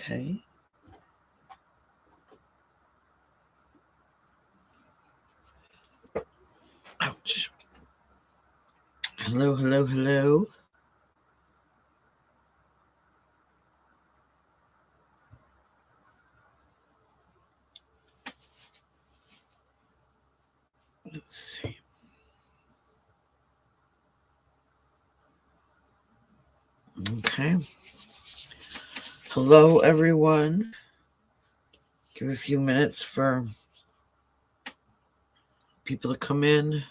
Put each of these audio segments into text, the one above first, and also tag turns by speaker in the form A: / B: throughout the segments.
A: Okay. Ouch. Hello, hello, hello. Let's see. Okay. Hello, everyone. Give a few minutes for people to come in.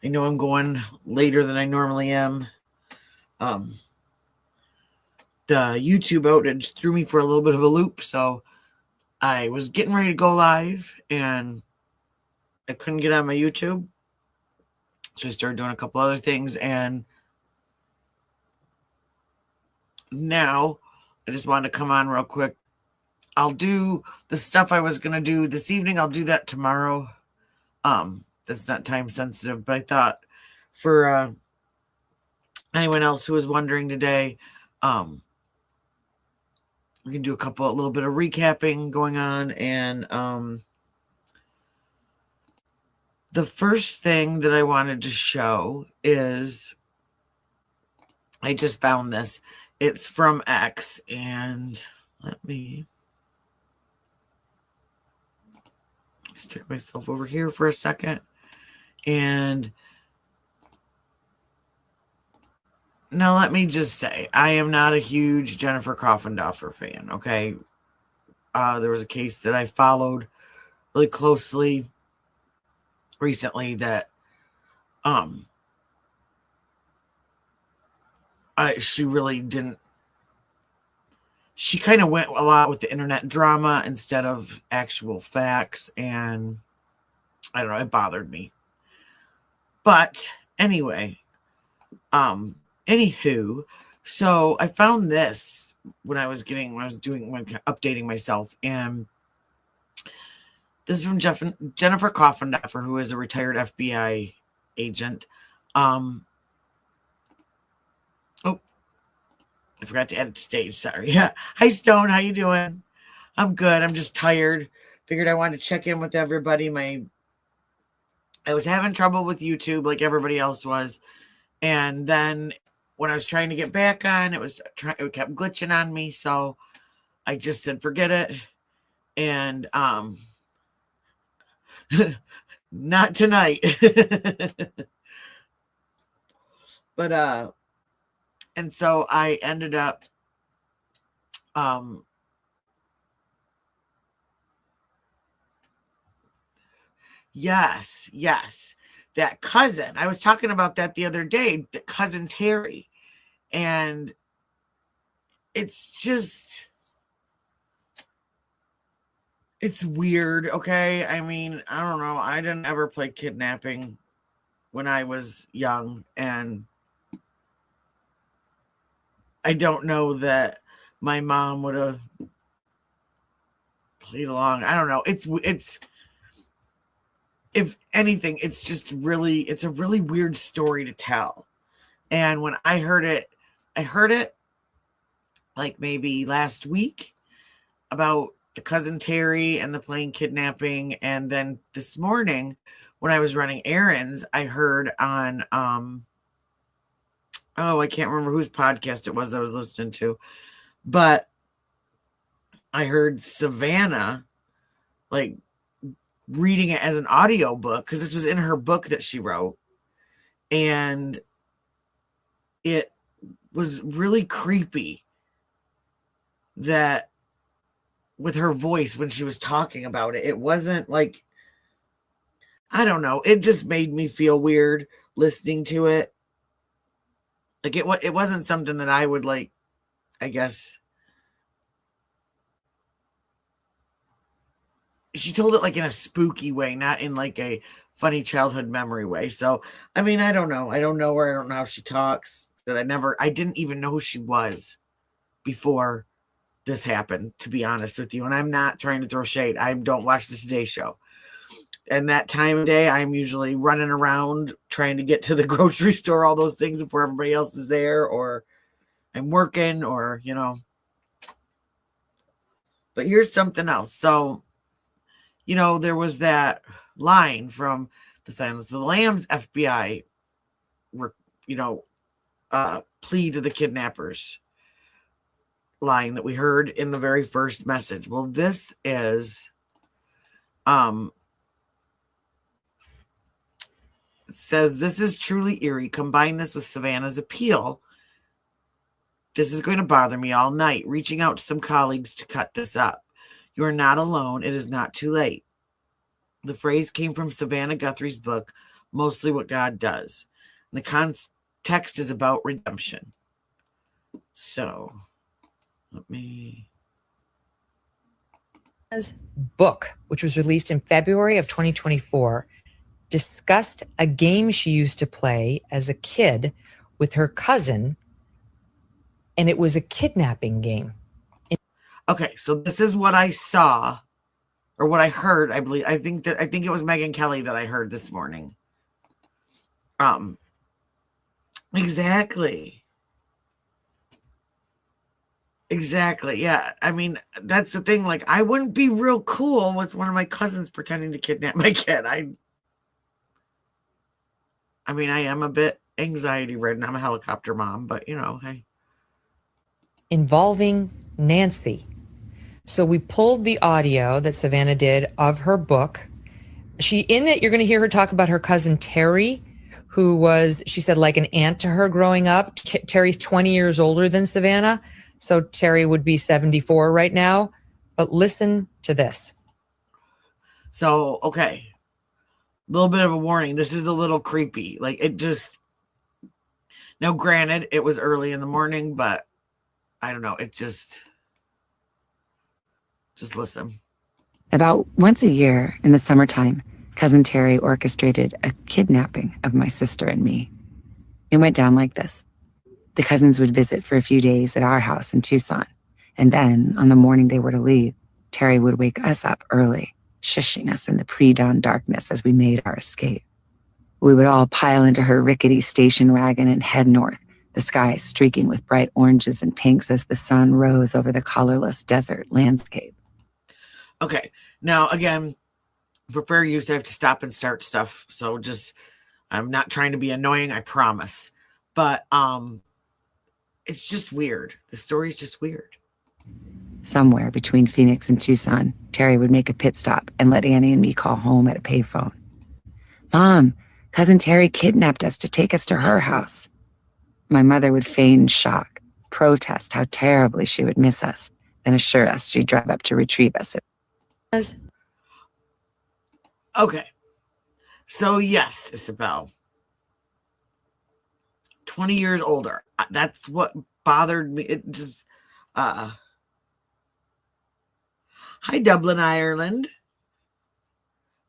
A: I know I'm going later than I normally am. The YouTube outage threw me for a little bit of a loop, so I was getting ready to go live and I couldn't get on my YouTube. So I started doing a couple other things, and now I just wanted to come on real quick. I'll do the stuff I was going to do this evening. I'll do that tomorrow. That's not time sensitive, but I thought for anyone else who was wondering today, we can do a little bit of recapping going on. And the first thing that I wanted to show is I just found this. It's from X, and let me stick myself over here for a second. And now let me just say, I am not a huge Jennifer Coffindoffer fan, okay? There was a case that I followed really closely recently that she really didn't. She kind of went a lot with the internet drama instead of actual facts, and I don't know, it bothered me. But anyway, anywho, so I found this when I was updating myself, and this is from Jennifer Coffindoffer, who is a retired FBI agent. Oh, I forgot to edit stage. Sorry. Yeah. Hi, Stone. How you doing? I'm good. I'm just tired. Figured I wanted to check in with everybody. I was having trouble with YouTube like everybody else was. And then when I was trying to get back on, it kept glitching on me. So I just said, forget it. And not tonight. But and so I ended up yes, that cousin. I was talking about that the other day, the cousin Terry. And it's weird, okay? I mean, I don't know. I didn't ever play kidnapping when I was young, and I don't know that my mom would have played along. I don't know. It's if anything, it's a really weird story to tell. And when I heard it like maybe last week about the cousin Terry and the plane kidnapping. And then this morning when I was running errands, I heard on, I can't remember whose podcast it was I was listening to, but I heard Savannah like reading it as an audio book, because this was in her book that she wrote. And it was really creepy that with her voice when she was talking about it, it wasn't like, I don't know. It just made me feel weird listening to it. Like it wasn't something that I would like, I guess. She told it like in a spooky way, not in like a funny childhood memory way. So, I mean, I don't know. I don't know her. I don't know how she talks. I didn't even know who she was before this happened, to be honest with you. And I'm not trying to throw shade. I don't watch the Today Show. And that time of day, I'm usually running around trying to get to the grocery store, all those things before everybody else is there, or I'm working, or, But here's something else. So, there was that line from the Silence of the Lambs FBI, plea to the kidnappers line that we heard in the very first message. Well, this is, it says, "This is truly eerie. Combine this with Savannah's appeal. This is going to bother me all night. Reaching out to some colleagues to cut this up. You are not alone. It is not too late." The phrase came from Savannah Guthrie's book, Mostly What God Does. And the context is about redemption. So, let me...
B: book, which was released in February of 2024, discussed a game she used to play as a kid with her cousin, and it was a kidnapping game.
A: Okay, so this is what I saw, or what I heard, I believe. I think it was Megyn Kelly that I heard this morning. Exactly. Yeah. I mean, that's the thing. Like, I wouldn't be real cool with one of my cousins pretending to kidnap my kid. I mean, I am a bit anxiety ridden. I'm a helicopter mom, but hey.
B: Involving Nancy. So we pulled the audio that Savannah did of her book. In it, you're going to hear her talk about her cousin Terry, who was, she said, like an aunt to her growing up. Terry's 20 years older than Savannah. So Terry would be 74 right now. But listen to this.
A: So, okay. A little bit of a warning. This is a little creepy. Like, it just... Now, granted, it was early in the morning, but I don't know. It just listen.
C: About once a year in the summertime, Cousin Terry orchestrated a kidnapping of my sister and me. It went down like this. The cousins would visit for a few days at our house in Tucson, and then, on the morning they were to leave, Terry would wake us up early, shushing us in the pre-dawn darkness as we made our escape. We would all pile into her rickety station wagon and head north, the sky streaking with bright oranges and pinks as the sun rose over the colorless desert landscape.
A: Okay, now again, for fair use, I have to stop and start stuff. So I'm not trying to be annoying, I promise. But it's just weird. The story is just weird.
C: Somewhere between Phoenix and Tucson, Terry would make a pit stop and let Annie and me call home at a payphone. "Mom, Cousin Terry kidnapped us to take us to her house." My mother would feign shock, protest how terribly she would miss us, then assure us she'd drive up to retrieve us.
A: Okay. So yes, Isabel. 20 years older. That's what bothered me. It just hi, Dublin, Ireland.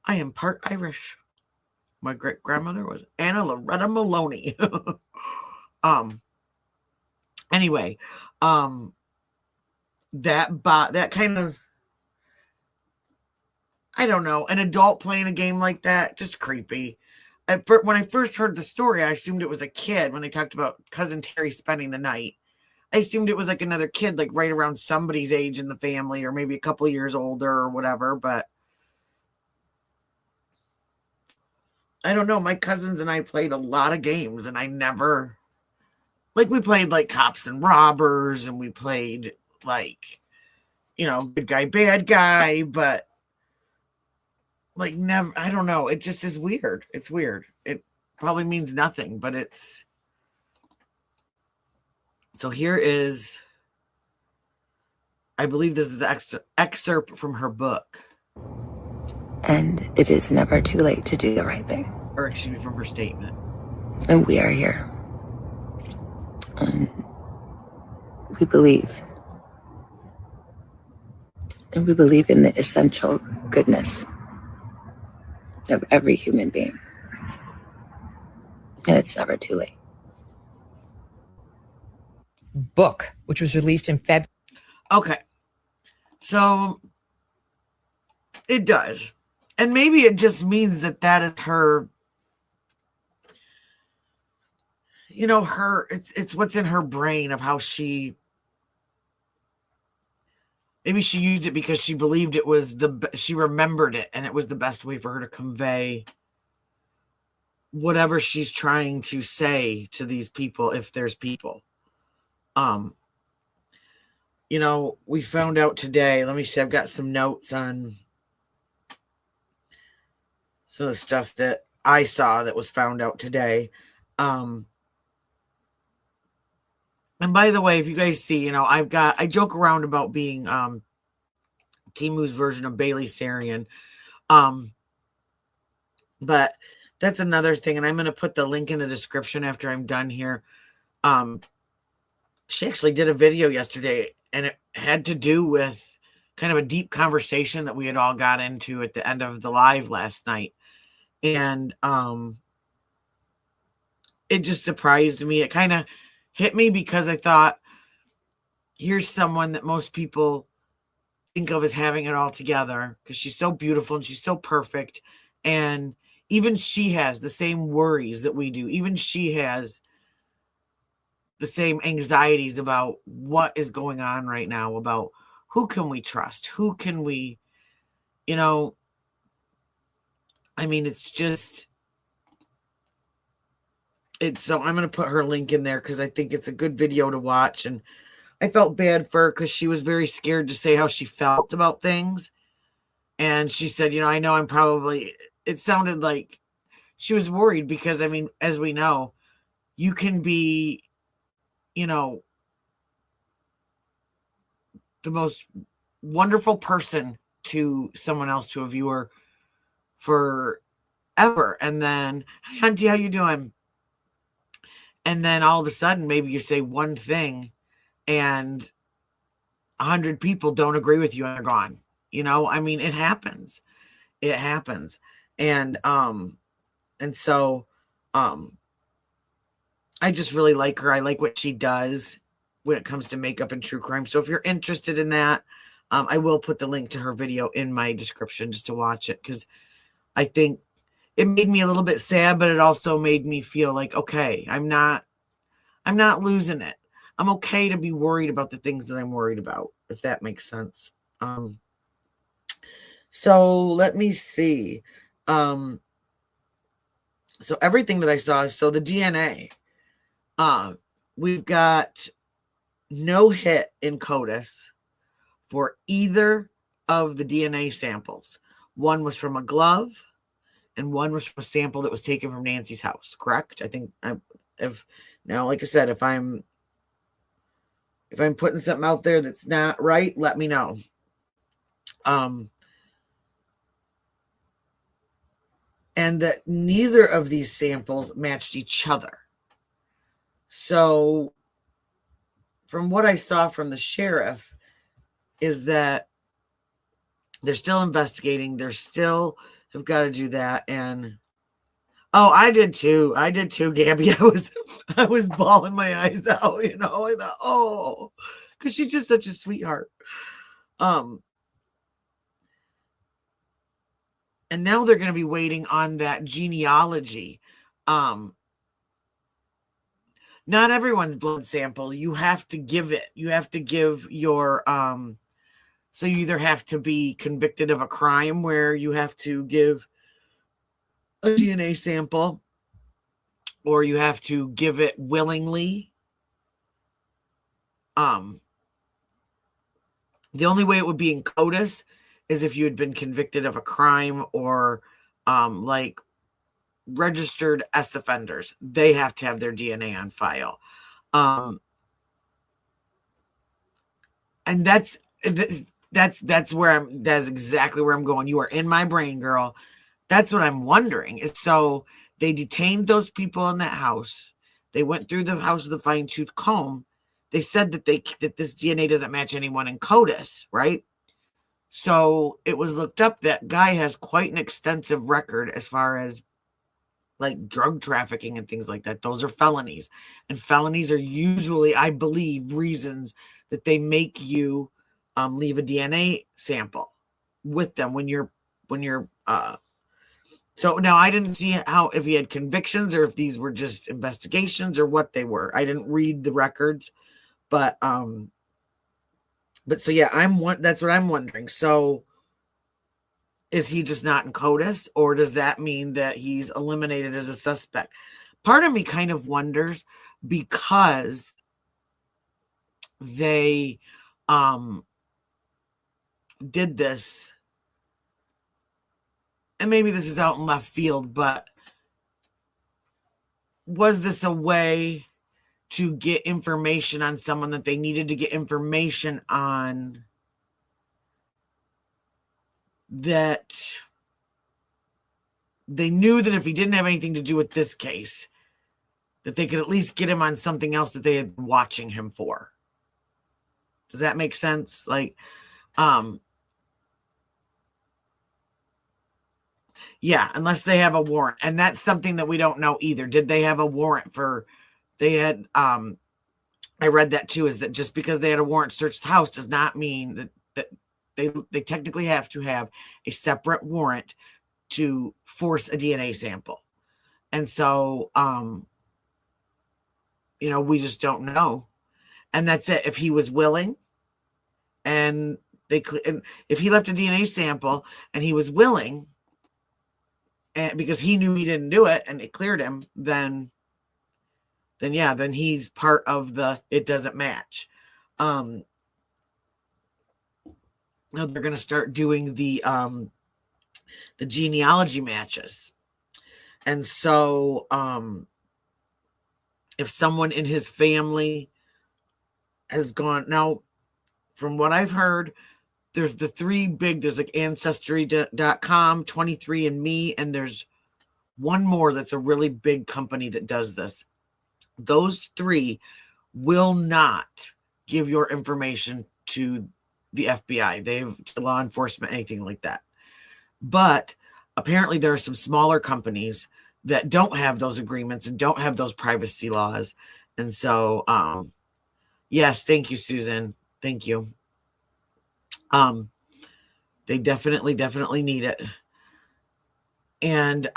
A: I am part Irish. My great grandmother was Anna Loretta Maloney. Anyway, that kind of, I don't know, an adult playing a game like that, just creepy. When I first heard the story, I assumed it was a kid. When they talked about Cousin Terry spending the night, I assumed it was like another kid, like right around somebody's age in the family, or maybe a couple of years older or whatever. But I don't know. My cousins and I played a lot of games, and I never, like, we played like cops and robbers, and we played like, good guy, bad guy, but like never, I don't know. It just is weird. It's weird. It probably means nothing, but it's. So here is, I believe this is the excerpt from her book.
C: "And it is never too late to do the right thing."
A: Or excuse me, from her statement.
C: "And we are here. We believe. And we believe in the essential goodness of every human being. And it's never too late."
B: Book, which was released in February.
A: Okay. So it does. And maybe it just means that is her, it's what's in her brain of how she, maybe she used it because she believed it was she remembered it and it was the best way for her to convey whatever she's trying to say to these people, if there's people. We found out today, let me see, I've got some notes on some of the stuff that I saw that was found out today. And by the way, if you guys see, I joke around about being Timu's version of Bailey Sarian. But that's another thing, and I'm going to put the link in the description after I'm done here. She actually did a video yesterday, and it had to do with kind of a deep conversation that we had all got into at the end of the live last night. And it just surprised me. It kind of hit me because I thought, here's someone that most people think of as having it all together because she's so beautiful and she's so perfect. And even she has the same worries that we do. Even she has the same anxieties about what is going on right now, about who can we trust? Who can we, it's just, so I'm going to put her link in there because I think it's a good video to watch. And I felt bad for her because she was very scared to say how she felt about things. And she said, I know it sounded like she was worried because, as we know, you can be, the most wonderful person to someone else, to a viewer, forever. And then, hey, auntie, how you doing? And then all of a sudden, maybe you say one thing and 100 people don't agree with you and they're gone. It happens. It happens. And so I just really like her. I like what she does when it comes to makeup and true crime. So if you're interested in that, I will put the link to her video in my description just to watch it, because I think it made me a little bit sad, but it also made me feel like, okay, I'm not losing it. I'm okay to be worried about the things that I'm worried about, if that makes sense. So let me see. So everything that I saw is, so the DNA, we've got no hit in CODIS for either of the DNA samples. One was from a glove and one was from a sample that was taken from Nancy's house, correct? I think now, like I said, if I'm putting something out there that's not right, let me know. And that neither of these samples matched each other. So from what I saw from the sheriff is that they're still investigating. They're still have got to do that. And I did too, Gabby. I was bawling my eyes out, I thought, because she's just such a sweetheart. And now they're going to be waiting on that genealogy. Not everyone's blood sample. You have to give it. You have to give your, so you either have to be convicted of a crime where you have to give a DNA sample, or you have to give it willingly. The only way it would be in CODIS is if you had been convicted of a crime, or like registered S offenders. They have to have their DNA on file. And that's exactly where I'm going. You are in my brain, girl. That's what I'm wondering. Is so they detained those people in that house. They went through the house with a fine-tooth comb. They said that this DNA doesn't match anyone in CODIS, right? So it was looked up. That guy has quite an extensive record as far as like drug trafficking and things like that. Those are felonies. And felonies are usually, I believe, reasons that they make you leave a DNA sample with them when you're so now I didn't see if he had convictions or if these were just investigations or what they were. I didn't read the records, but But so yeah, that's what I'm wondering. So is he just not in CODIS, or does that mean that he's eliminated as a suspect? Part of me kind of wonders, because they did this, and maybe this is out in left field, but was this a way to get information on someone that they needed to get information on, that they knew that if he didn't have anything to do with this case, that they could at least get him on something else that they had been watching him for? Does that make sense? Like, yeah, unless they have a warrant. And that's something that we don't know either. Did they have a warrant for, they had, I read that too, is that just because they had a warrant to search the house does not mean that they technically have to have a separate warrant to force a DNA sample. And so, we just don't know. And that's it. If he was willing, and if he left a DNA sample and he was willing, and because he knew he didn't do it and it cleared him, then he's part of the, it doesn't match. They're going to start doing the genealogy matches. And so if someone in his family has gone, now from what I've heard, there's the three big, there's like Ancestry.com, 23andMe, and there's one more that's a really big company that does this. Those three will not give your information to the FBI, to law enforcement, anything like that. But apparently there are some smaller companies that don't have those agreements and don't have those privacy laws. And so, yes, thank you, Susan. Thank you. They definitely need it. And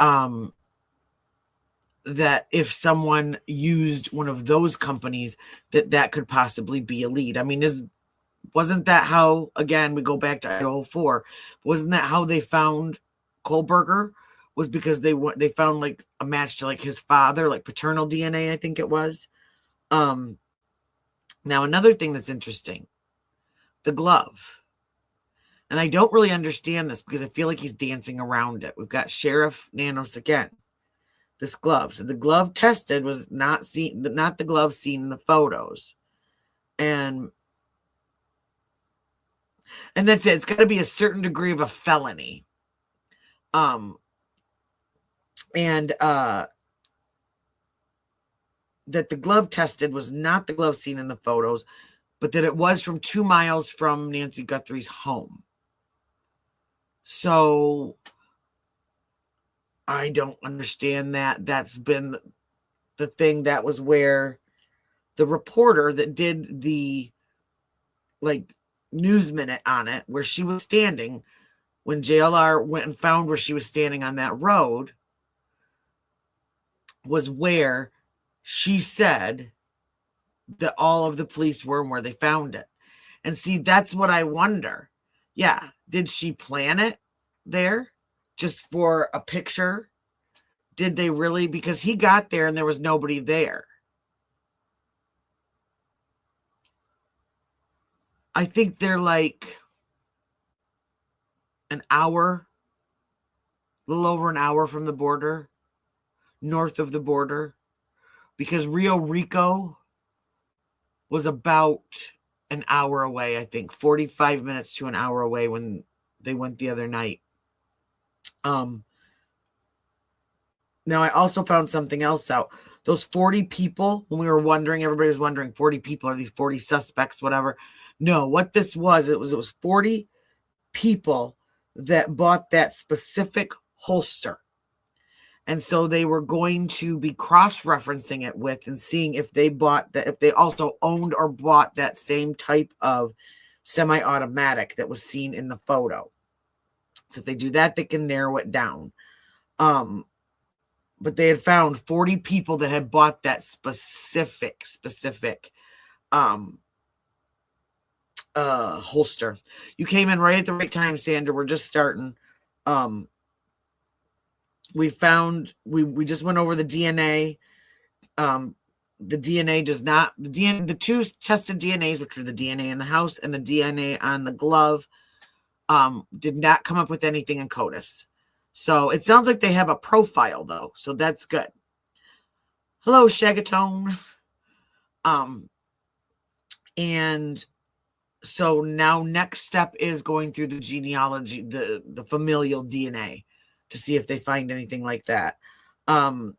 A: that if someone used one of those companies, that could possibly be a lead. I mean, wasn't that how, again, we go back to Idaho 4, wasn't that how they found Kohlberger? Was because they found like a match to like his father, like paternal DNA, I think it was. Now another thing that's interesting, the glove. And I don't really understand this because I feel like he's dancing around it. We've got Sheriff Nanos again. This glove. So the glove tested was not the glove seen in the photos. And that's it. It's got to be a certain degree of a felony. That the glove tested was not the glove seen in the photos, but that it was from 2 miles from Nancy Guthrie's home. So I don't understand that. That's been the thing. That was where the reporter that did the news minute on it, where she was standing when JLR went and found where she was standing on that road, was where she said that all of the police were and where they found it. And see, that's what I wonder. Yeah. Did she plan it there just for a picture? Did they really? Because he got there and there was nobody there. I think they're like an hour, a little over an hour from the border, north of the border, because Rio Rico was about an hour away, I think, 45 minutes to an hour away when they went the other night. Now, I also found something else out. Those 40 people, when we were wondering, everybody was wondering, 40 people, are these 40 suspects, whatever? No, what this was, it was 40 people that bought that specific holster. And so they were going to be cross-referencing it with and seeing if they bought that, if they also owned or bought that same type of semi-automatic that was seen in the photo. So if they do that, they can narrow it down. But they had found 40 people that had bought that specific holster. You came in right at the right time, Sandra. We're just starting. We just went over the DNA. The DNA does not, the two tested DNAs, which were the DNA in the house and the DNA on the glove, did not come up with anything in CODIS. So it sounds like they have a profile though. So that's good. Hello, Shagatone. And so now next step is going through the genealogy, the familial DNA to see if they find anything like that. And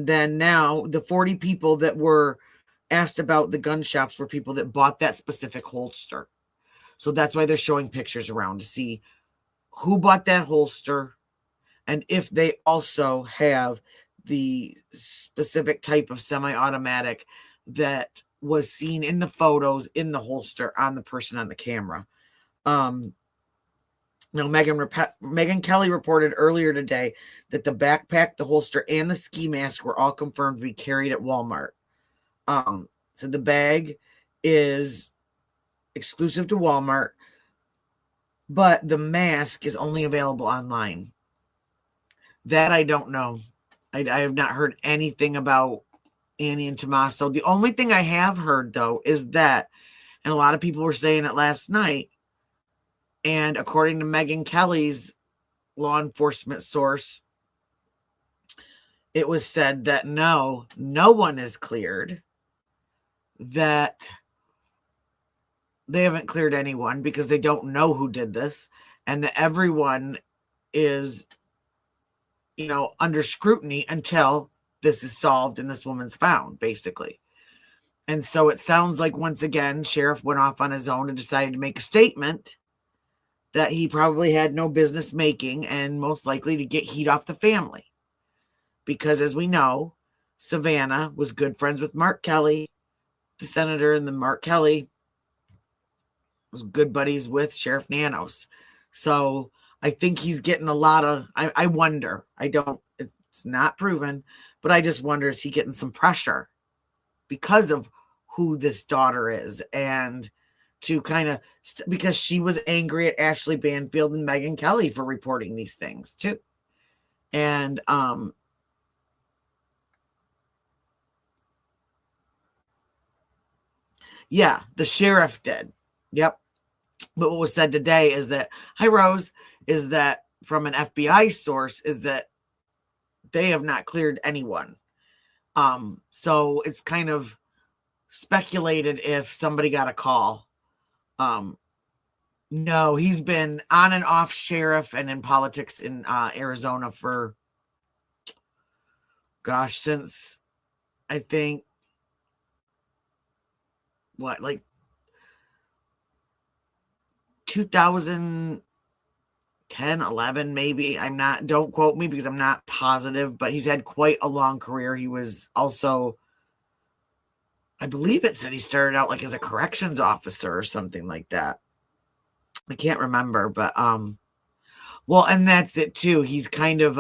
A: then now the 40 people that were asked about the gun shops were people that bought that specific holster. So that's why they're showing pictures around to see who bought that holster and if they also have the specific type of semi-automatic that was seen in the photos in the holster on the person on the camera. Now, Megan Kelly reported earlier today that the backpack, the holster, and the ski mask were all confirmed to be carried at Walmart. So the bag is exclusive to Walmart, but the mask is only available online. That I don't know. I have not heard anything about Annie and Tommaso. The only thing I have heard, though, is that, and a lot of people were saying it last night, and according to Megan Kelly's law enforcement source, it was said that no one is cleared, that they haven't cleared anyone because they don't know who did this, and that everyone is, under scrutiny until this is solved and this woman's found, basically. And so it sounds like, once again, Sheriff went off on his own and decided to make a statement that he probably had no business making, and most likely to get heat off the family. Because as we know, Savannah was good friends with Mark Kelly, the senator, and then Mark Kelly was good buddies with Sheriff Nanos. So I think he's getting a lot of, I wonder, it's not proven, but I just wonder, is he getting some pressure because of who this daughter is, and to kind of, because she was angry at Ashley Banfield and Megan Kelly for reporting these things too. And, yeah, the sheriff did. Yep. But what was said today is that, hi Rose, is that from an FBI source is that they have not cleared anyone. So it's kind of speculated if somebody got a call. No, he's been on and off sheriff and in politics in Arizona for, since I think, 2010, 11, maybe. Don't quote me because I'm not positive, but he's had quite a long career. He was also, I believe it said he started out like as a corrections officer or something like that. I can't remember, but well, and that's it too. He's kind of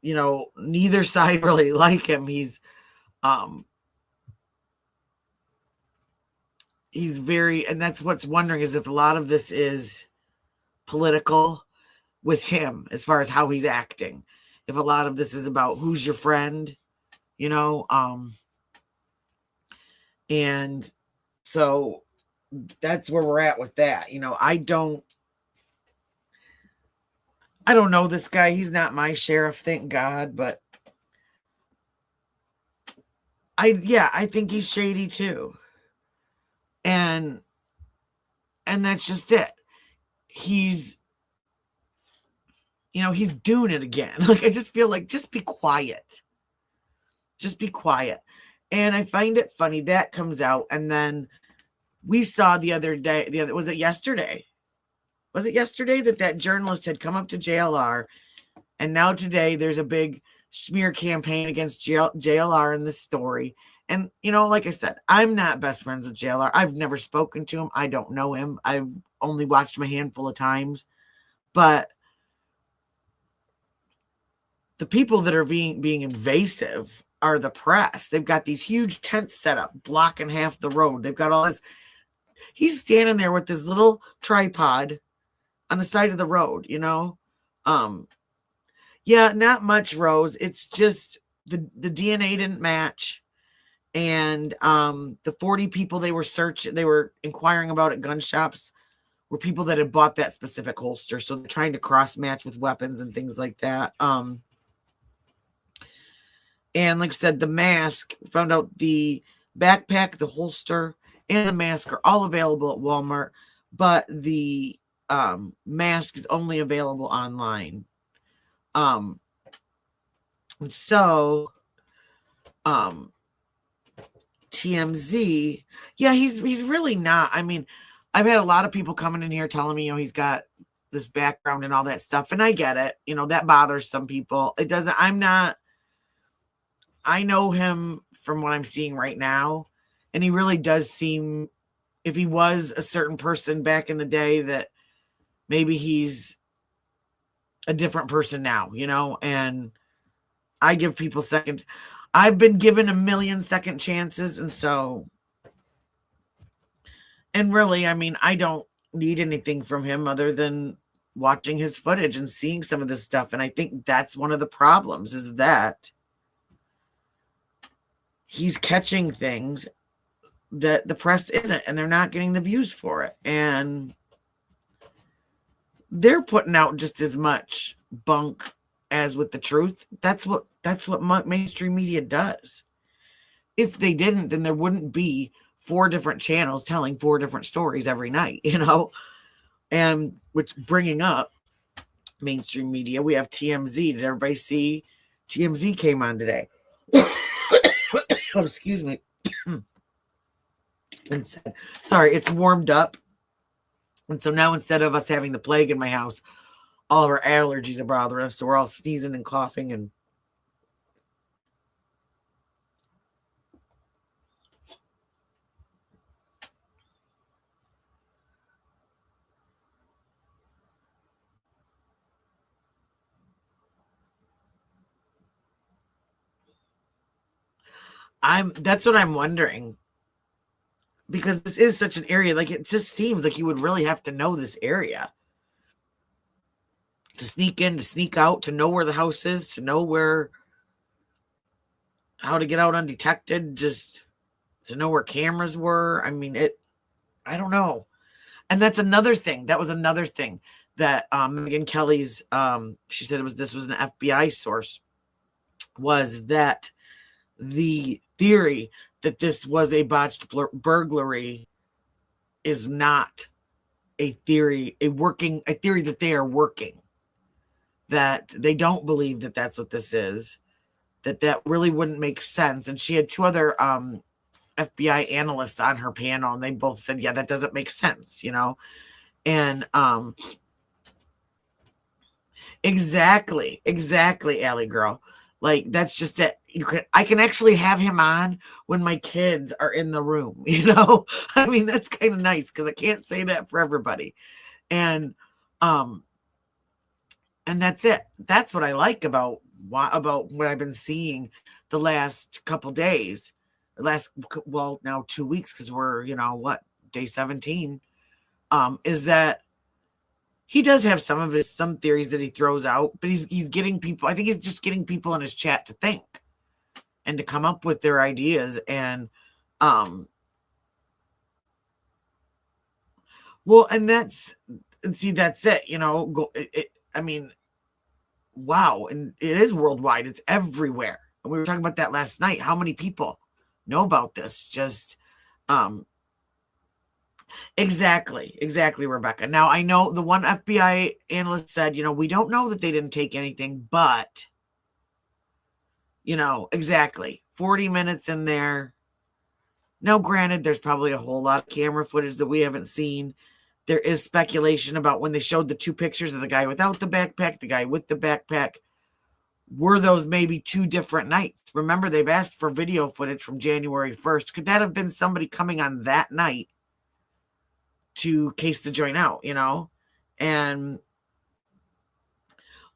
A: neither side really like him. He's very, and that's what's wondering, is if a lot of this is political with him as far as how he's acting. If a lot of this is about who's your friend, and so that's where we're at with that. I don't know this guy. He's not my sheriff, thank God, but I think he's shady too. And that's just it. He's doing it again. Like, I just feel like, just be quiet. Just be quiet. And I find it funny that comes out. And then we saw the other day, was it yesterday? Was it yesterday that journalist had come up to JLR? And now today there's a big smear campaign against JLR in this story. And, like I said, I'm not best friends with JLR. I've never spoken to him. I don't know him. I've only watched him a handful of times. But the people that are being invasive are the press. They've got these huge tents set up, blocking half the road. They've got all this. He's standing there with this little tripod on the side of the road, you know? Yeah, not much, Rose. It's just the DNA didn't match. And the 40 people they were inquiring about at gun shops were people that had bought that specific holster. So they're trying to cross match with weapons and things like that. And like I said, the mask, found out the backpack, the holster, and the mask are all available at Walmart, but the mask is only available online. And so TMZ, yeah, he's really not. I mean, I've had a lot of people coming in here telling me, you know, he's got this background and all that stuff, and I get it. You know, that bothers some people. It doesn't. I know him from what I'm seeing right now, and he really does seem, if he was a certain person back in the day, that maybe he's a different person now, you know. And I give people I've been given 1,000,000 second chances, and so, and really, I mean, I don't need anything from him other than watching his footage and seeing some of this stuff. And I think that's one of the problems, is that he's catching things that the press isn't, and they're not getting the views for it. And they're putting out just as much bunk as with the truth. That's what mainstream media does. If they didn't, then there wouldn't be 4 different channels telling 4 different stories every night, you know. And which, bringing up mainstream media, we have TMZ. Did everybody see TMZ came on today? Oh, excuse me. And said, sorry, it's warmed up. And so now, instead of us having the plague in my house, all of our allergies are bothering us. So we're all sneezing and coughing. And that's what I'm wondering. Because this is such an area, like, it just seems like you would really have to know this area to sneak in, to sneak out, to know where the house is, to know how to get out undetected, just to know where cameras were. I mean, I don't know. And that's another thing. That was another thing that Megan Kelly's, she said this was an FBI source, was that the theory that this was a botched burglary is not a theory that they are working, that they don't believe that that's what this is, that really wouldn't make sense. And she had 2 other FBI analysts on her panel, and they both said, yeah, that doesn't make sense, you know. And exactly, Allie girl. Like, that's just it. I can actually have him on when my kids are in the room, you know. I mean, that's kind of nice, because I can't say that for everybody. And that's it. That's what I like about what I've been seeing the last couple days, now 2 weeks, because we're, you know, day 17, is that he does have some theories that he throws out, but he's getting people. I think he's just getting people in his chat to think and to come up with their ideas. And that's it. You know, I mean, wow, and it is worldwide. It's everywhere. And we were talking about that last night. How many people know about this? Just Exactly, Rebecca. Now, I know the one FBI analyst said, you know, we don't know that they didn't take anything, but, you know, exactly. 40 minutes in there. Now, granted, there's probably a whole lot of camera footage that we haven't seen. There is speculation about when they showed the 2 pictures of the guy without the backpack, the guy with the backpack. Were those maybe 2 different nights? Remember, they've asked for video footage from January 1st. Could that have been somebody coming on that night to case the joint out, you know? And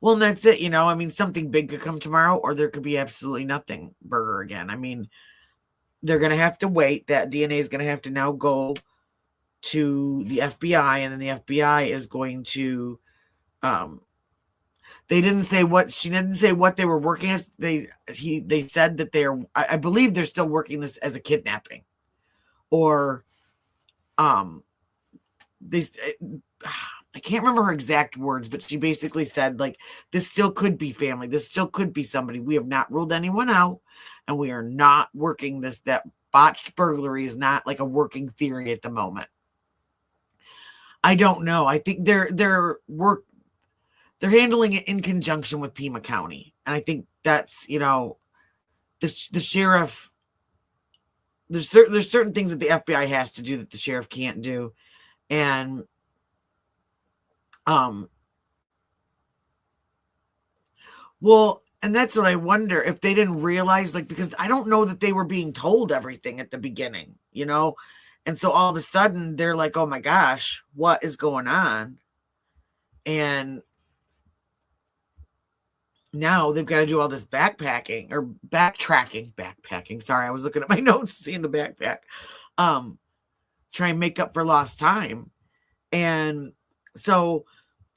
A: Well, and that's it, you know. I mean, something big could come tomorrow, or there could be absolutely nothing burger again. I mean, they're going to have to wait. That DNA is going to have to now go to the FBI, and then the FBI is going to, they didn't say what, she didn't say what they were working as. They said that I believe they're still working this as a kidnapping, or, they, I can't remember her exact words, but she basically said, like, this still could be family. This still could be somebody. We have not ruled anyone out, and we are not working this. That botched burglary is not like a working theory at the moment. I don't know. I think they're handling it in conjunction with Pima County, and I think that's, you know, the sheriff. There's certain things that the FBI has to do that the sheriff can't do, and well, and that's what I wonder, if they didn't realize, like, because I don't know that they were being told everything at the beginning, you know, and so all of a sudden they're like, oh my gosh, what is going on? And now they've got to do all this backtracking. Sorry, I was looking at my notes, seeing the backpack. Try and make up for lost time. And so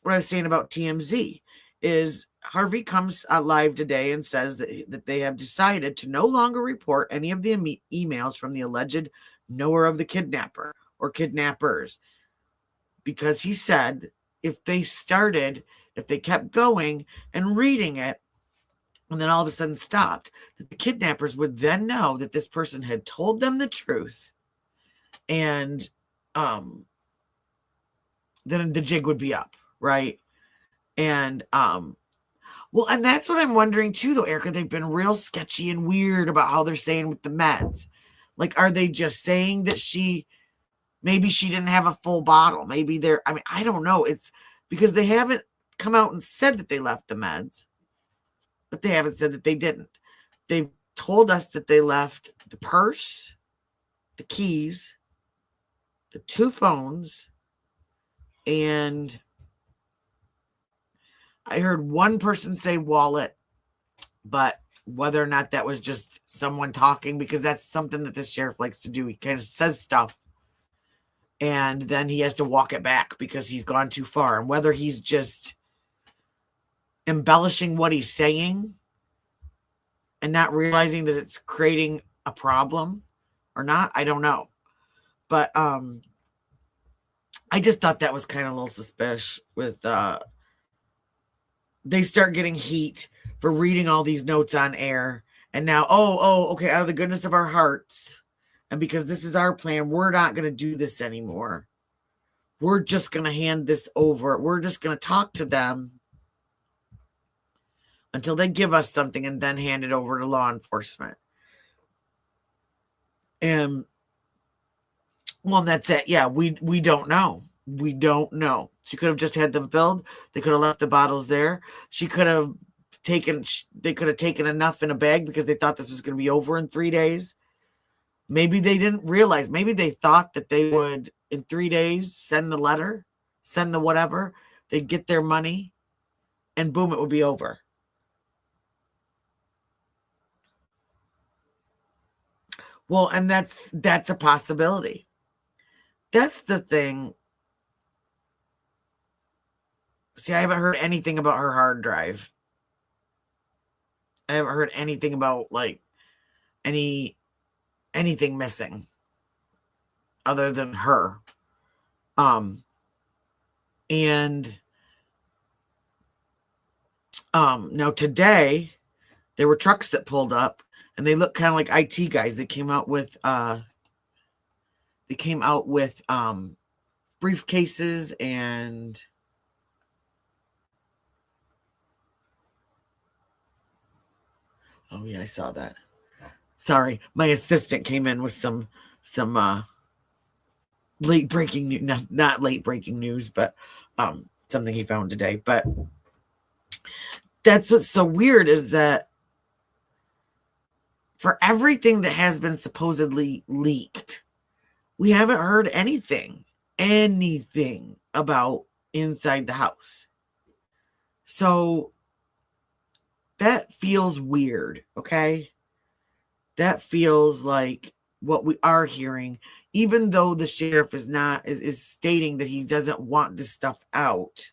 A: what I was saying about TMZ is Harvey comes live today and says that they have decided to no longer report any of the emails from the alleged knower of the kidnapper or kidnappers, because he said if they kept going and reading it and then all of a sudden stopped, that the kidnappers would then know that this person had told them the truth, and then the jig would be up, right? And well, and that's what I'm wondering too, though, Erica. They've been real sketchy and weird about how they're saying with the meds. Like, are they just saying that maybe she didn't have a full bottle? Maybe I don't know. It's because they haven't come out and said that they left the meds, but they haven't said that they didn't. They've told us that they left the purse, the keys, the 2 phones, and I heard one person say wallet, but whether or not that was just someone talking, because that's something that this sheriff likes to do. He kind of says stuff and then he has to walk it back because he's gone too far. And whether he's just embellishing what he's saying and not realizing that it's creating a problem or not, I don't know. But I just thought that was kind of a little suspicious with they start getting heat for reading all these notes on air. And now, okay, out of the goodness of our hearts, and because this is our plan, we're not going to do this anymore. We're just going to hand this over. We're just going to talk to them until they give us something and then hand it over to law enforcement. And, well, that's it. Yeah, we don't know. We don't know. She could have just had them filled. They could have left the bottles there. They could have taken enough in a bag because they thought this was going to be over in 3 days. Maybe they didn't realize. Maybe they thought that they would, in 3 days, send the letter, send the whatever. They'd get their money, and boom, it would be over. Well, and that's a possibility. That's the thing. See, I haven't heard anything about her hard drive. I haven't heard anything about, like, anything missing other than her. And now today there were trucks that pulled up and they look kind of like IT guys. They came out with briefcases and oh yeah, I saw that. Sorry, my assistant came in with some late breaking news, not late breaking news, but something he found today. But that's what's so weird is that for everything that has been supposedly leaked, we haven't heard anything about inside the house. So that feels weird, okay? That feels like what we are hearing, even though the sheriff is stating that he doesn't want this stuff out.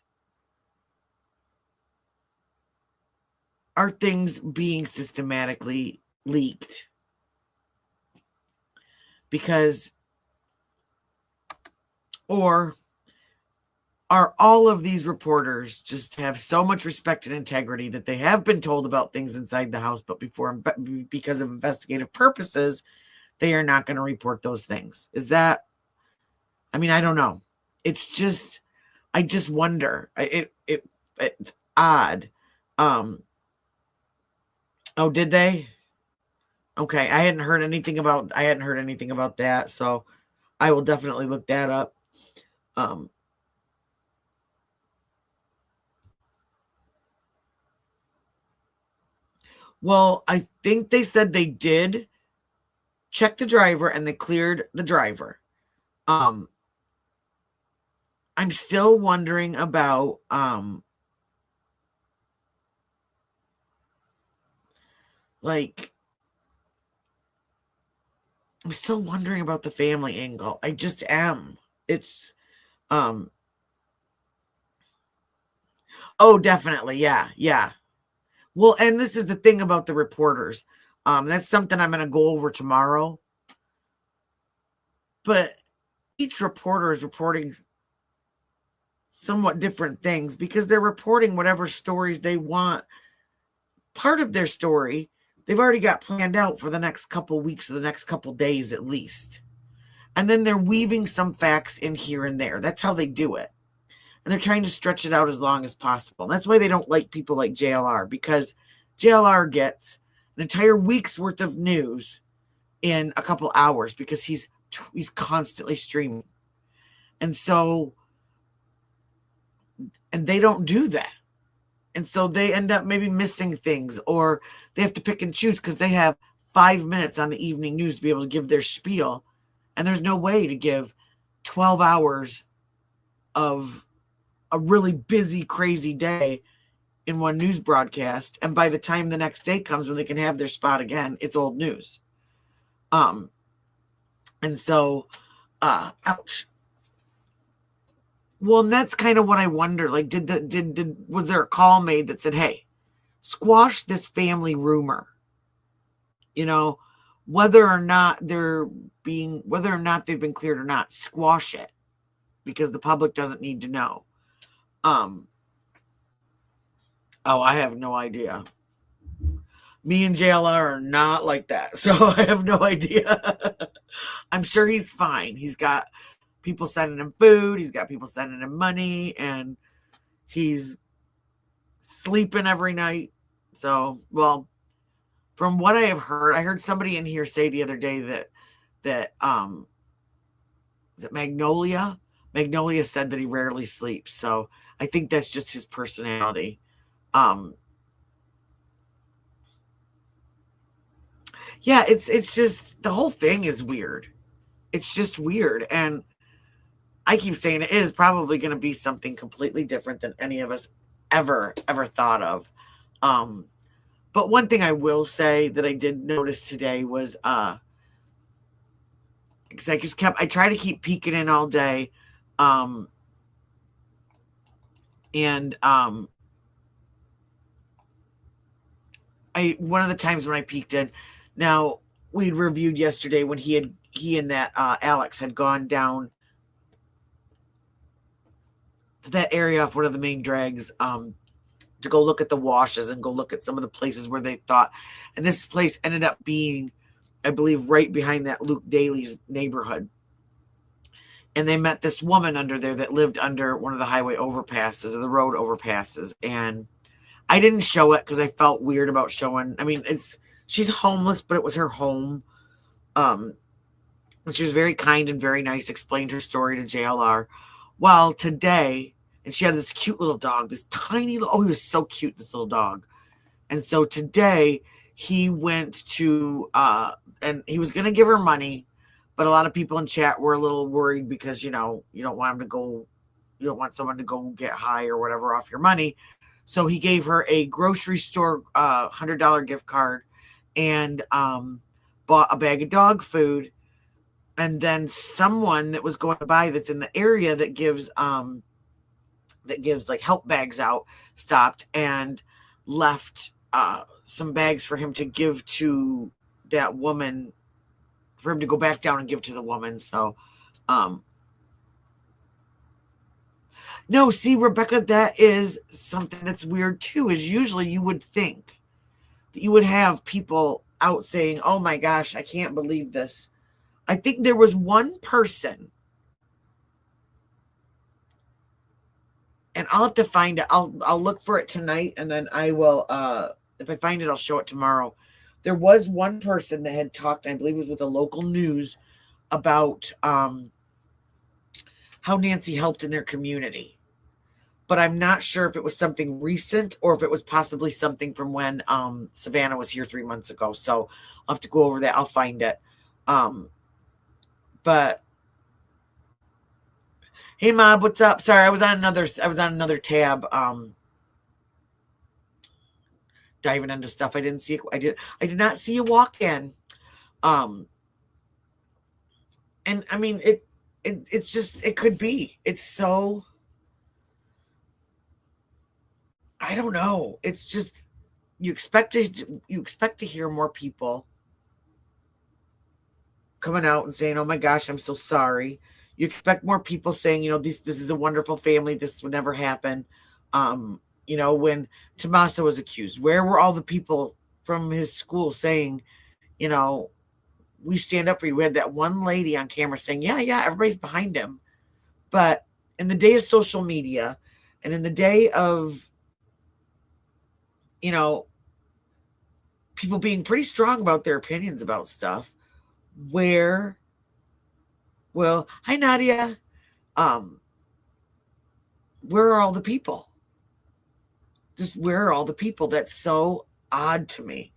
A: Are things being systematically leaked? Because, or are all of these reporters just have so much respect and integrity that they have been told about things inside the house, but because of investigative purposes, they are not going to report those things? Is that, I mean, I don't know. It's just, I just wonder. It's odd. Oh, did they? Okay, I hadn't heard anything about that, so I will definitely look that up. Well, I think they said they did check the driver and they cleared the driver. I'm still wondering about I'm still wondering about the family angle. I just am. It's oh, definitely. Yeah. Well, and this is the thing about the reporters. That's something I'm going to go over tomorrow. But each reporter is reporting somewhat different things because they're reporting whatever stories they want. Part of their story, they've already got planned out for the next couple weeks or the next couple days at least. And then they're weaving some facts in here and there. That's how they do it. And they're trying to stretch it out as long as possible. And that's why they don't like people like JLR, because JLR gets an entire week's worth of news in a couple hours because he's constantly streaming. And so, and they don't do that. And so they end up maybe missing things, or they have to pick and choose because they have 5 minutes on the evening news to be able to give their spiel. And there's no way to give 12 hours of a really busy, crazy day in one news broadcast. And by the time the next day comes when they can have their spot again, it's old news. And so, ouch. Well, and that's kind of what I wonder. Like, was there a call made that said, hey, squash this family rumor? You know, whether or not they've been cleared or not, squash it because the public doesn't need to know. Oh, I have no idea. Me and JLR are not like that, so I have no idea. I'm sure he's fine. He's got people sending him food. He's got people sending him money, and he's sleeping every night. So, well, from what I have heard, I heard somebody in here say the other day that Magnolia said that he rarely sleeps. So I think that's just his personality. Yeah, it's just, the whole thing is weird. It's just weird. And I keep saying it is probably going to be something completely different than any of us ever thought of. But one thing I will say that I did notice today was, because I try to keep peeking in all day. One of the times when I peeked in, now we'd reviewed yesterday when he and that Alex had gone down to that area off one of the main drags to go look at the washes and go look at some of the places where they thought, and this place ended up being, I believe, right behind that Luke Daly's neighborhood. And they met this woman under there that lived under one of the highway overpasses or the road overpasses. And I didn't show it because I felt weird about showing. I mean, she's homeless, but it was her home. And she was very kind and very nice, explained her story to JLR. Well, today, and she had this cute little dog, this tiny little, he was so cute, this little dog. And so today he went to, and he was going to give her money, but a lot of people in chat were a little worried because, you don't want someone to go get high or whatever off your money. So he gave her a grocery store $100 gift card and bought a bag of dog food. And then someone that was going by that's in the area that gives like help bags out stopped and left some bags for him to give to that woman, for him to go back down and give to the woman. So no, see, Rebecca, that is something that's weird too, is usually you would think that you would have people out saying, oh my gosh, I can't believe this. I think there was one person, and I'll have to find it. I'll look for it tonight, and then I will, if I find it, I'll show it tomorrow. There was one person that had talked, I believe it was with the local news, about how Nancy helped in their community. But I'm not sure if it was something recent or if it was possibly something from when Savannah was here 3 months ago. So I'll have to go over that. I'll find it. But hey, Mob, what's up? Sorry, I was on another tab, diving into stuff. I didn't see. I did not see you walk in. And I mean, it's just, it could be. It's so, I don't know. It's just, you expect to hear more people coming out and saying, oh my gosh, I'm so sorry. You expect more people saying, this is a wonderful family. This would never happen. When Tommaso was accused, where were all the people from his school saying, we stand up for you? We had that one lady on camera saying, yeah, everybody's behind him. But in the day of social media and in the day of, people being pretty strong about their opinions about stuff, hi Nadia, where are all the people? Just where are all the people? That's so odd to me.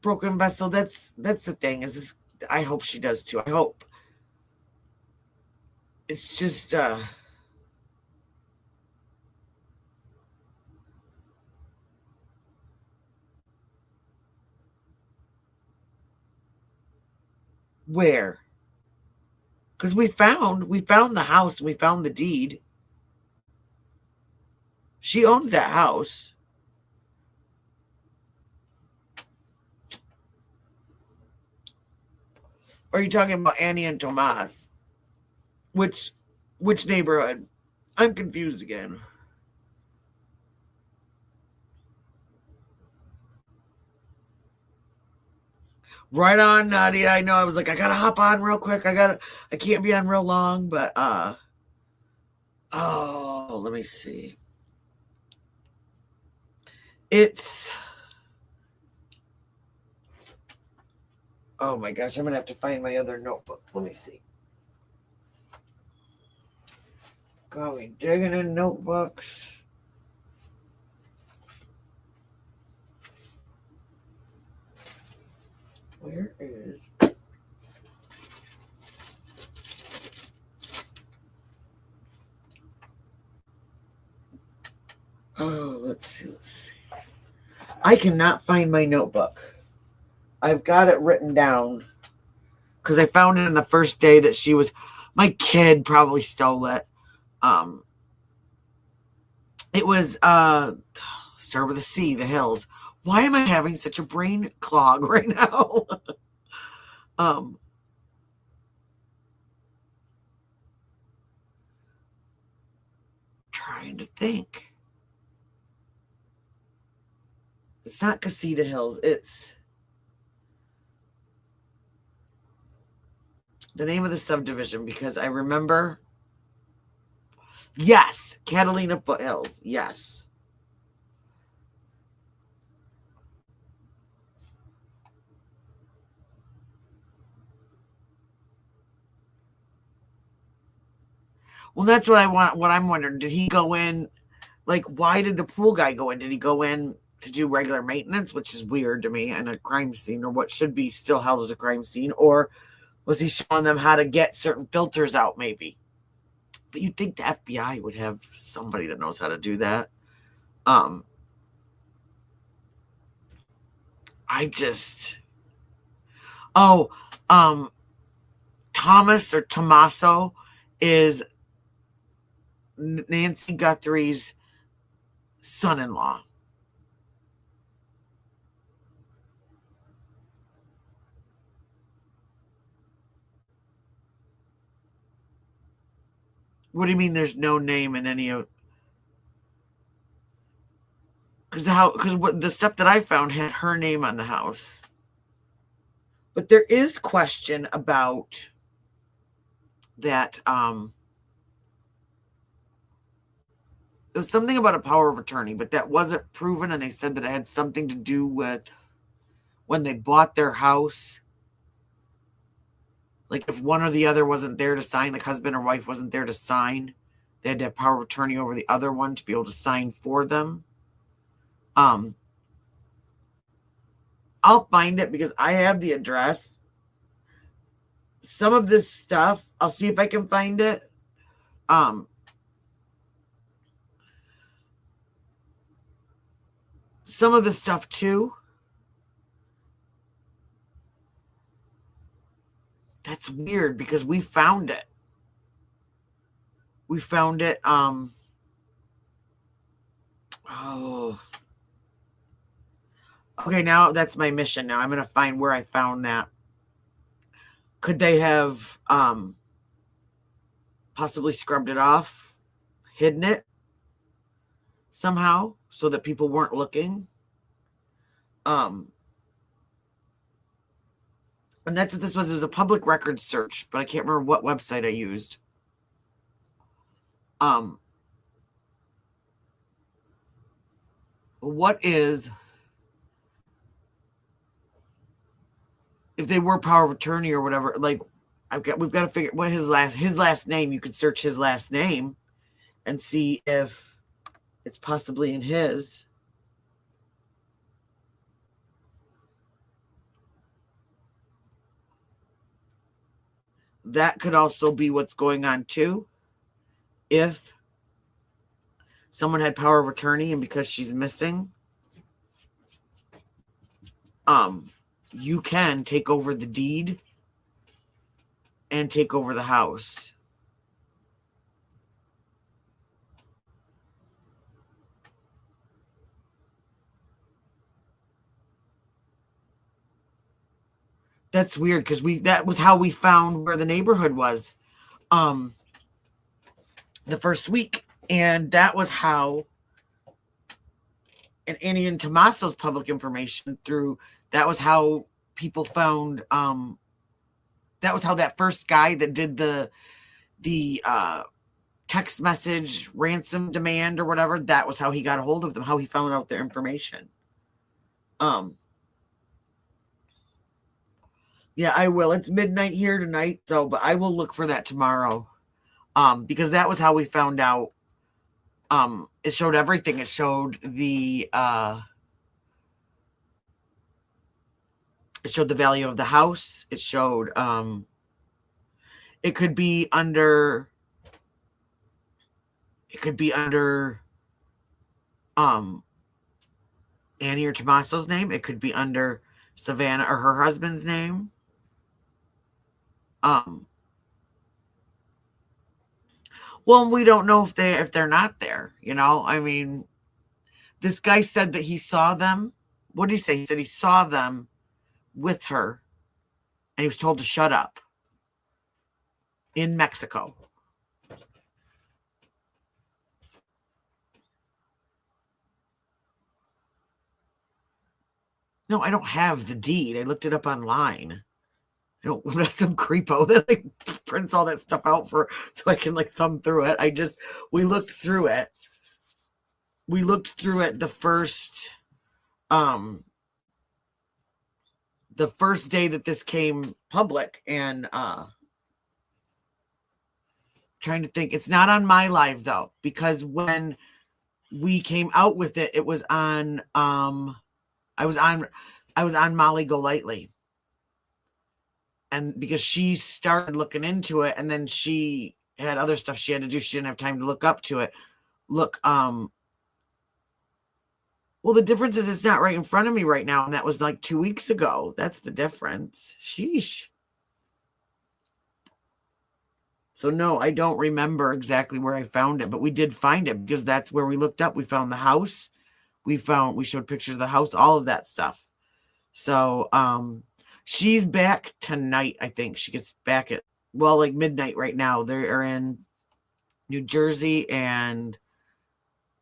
A: Broken vessel, that's the thing, is I hope she does too. I hope. It's just where? Because we found the house, we found the deed. She owns that house. Or are you talking about Annie and Tomas? Which neighborhood? I'm confused again. Right on, Nadia. I know. I was like, I gotta hop on real quick. I can't be on real long, but let me see. Oh my gosh, I'm gonna have to find my other notebook. Let me see. Going digging in notebooks. Where is? Oh, let's see. I cannot find my notebook. I've got it written down because I found it on the first day that she was. My kid probably stole it. It was start with a C, the hills. Why am I having such a brain clog right now? Trying to think. It's not Casita Hills. It's the name of the subdivision, because I remember. Yes, Catalina Foothills. Yes. Well, that's what I want. What I'm wondering, did he go in? Like, why did the pool guy go in? Did he go in to do regular maintenance, which is weird to me, and a crime scene, or what should be still held as a crime scene? Or Was he showing them how to get certain filters out, maybe? But you'd think the FBI would have somebody that knows how to do that. Thomas or Tommaso is Nancy Guthrie's son-in-law. What do you mean there's no name in any of... Because what the stuff that I found had her name on the house. But there is question about that. It was something about a power of attorney, but that wasn't proven, and they said that it had something to do with when they bought their house. Like if one or the other wasn't there to sign, like husband or wife wasn't there to sign, they had to have power of attorney over the other one to be able to sign for them. I'll find it because I have the address. Some of this stuff, I'll see if I can find it. Some of the stuff too. That's weird because we found it. We found it. Okay, now that's my mission. Now I'm going to find where I found that. Could they have possibly scrubbed it off, hidden it somehow so that people weren't looking? And that's what this was. It was a public record search, but I can't remember what website I used. What is... if they were power of attorney or whatever, like we've got to figure what his last name. You could search his last name and see if it's possibly in his. That could also be what's going on too. If someone had power of attorney and because she's missing, you can take over the deed and take over the house. That's weird because that was how we found where the neighborhood was the first week. And that was how, and Annie and Tommaso's public information that was how people found, that was how that first guy that did the text message ransom demand or whatever, that was how he got a hold of them, how he found out their information. Yeah, I will. It's midnight here tonight, but I will look for that tomorrow. Because that was how we found out. It showed everything. It showed the value of the house. It showed it could be under Annie or Tommaso's name. It could be under Savannah or her husband's name. Well, we don't know if they're not there, I mean, this guy said that he saw them. What did he say? He said he saw them with her and he was told to shut up in Mexico. No, I don't have the deed. I looked it up online. I'm not some creepo that prints all that stuff out so I can thumb through it. We looked through it. We looked through it the first day that this came public, and trying to think. It's not on my live though, because when we came out with it, it was on I was on Molly Golightly. and because she started looking into it, and then she had other stuff she had to do. She didn't have time to look up to it. Well, the difference is it's not right in front of me right now, and that was like 2 weeks ago. That's the difference. Sheesh. So no, I don't remember exactly where I found it, but we did find it because that's where we looked up. We found the house. We showed pictures of the house, all of that stuff. So, she's back tonight. I think she gets back at, well, like midnight right now. They are in New Jersey, and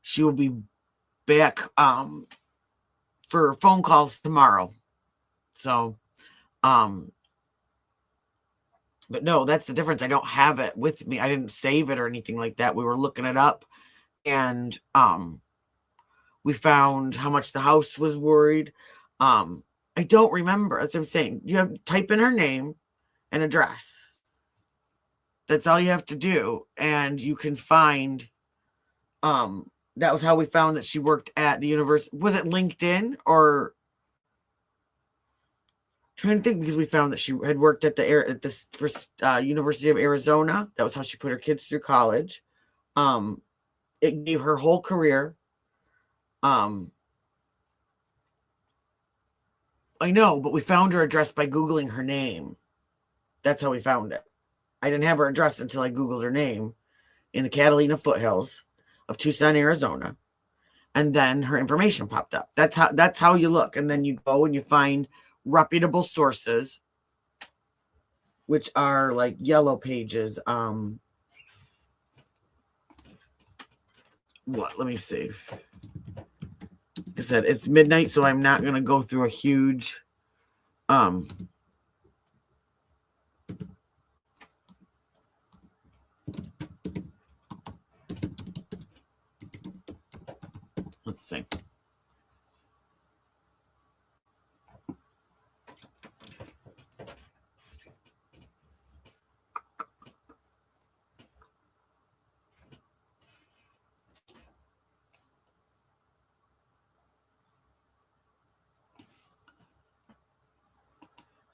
A: she will be back, for phone calls tomorrow. So, but no, that's the difference. I don't have it with me. I didn't save it or anything like that. We were looking it up, and we found how much the house was worried. I don't remember. That's what I'm saying. You have to type in her name and address. That's all you have to do, and you can find. That was how we found that she worked at the university. Was it LinkedIn or? Trying to think, because we found that she had worked at the University of Arizona. That was how she put her kids through college. It gave her whole career. I know, but we found her address by Googling her name. That's how we found it. I didn't have her address until I Googled her name in the Catalina foothills of Tucson, Arizona. And then her information popped up. That's how you look. And then you go and you find reputable sources, which are like yellow pages. Let me see. Like I said, it's midnight, so I'm not going to go through a huge, let's see.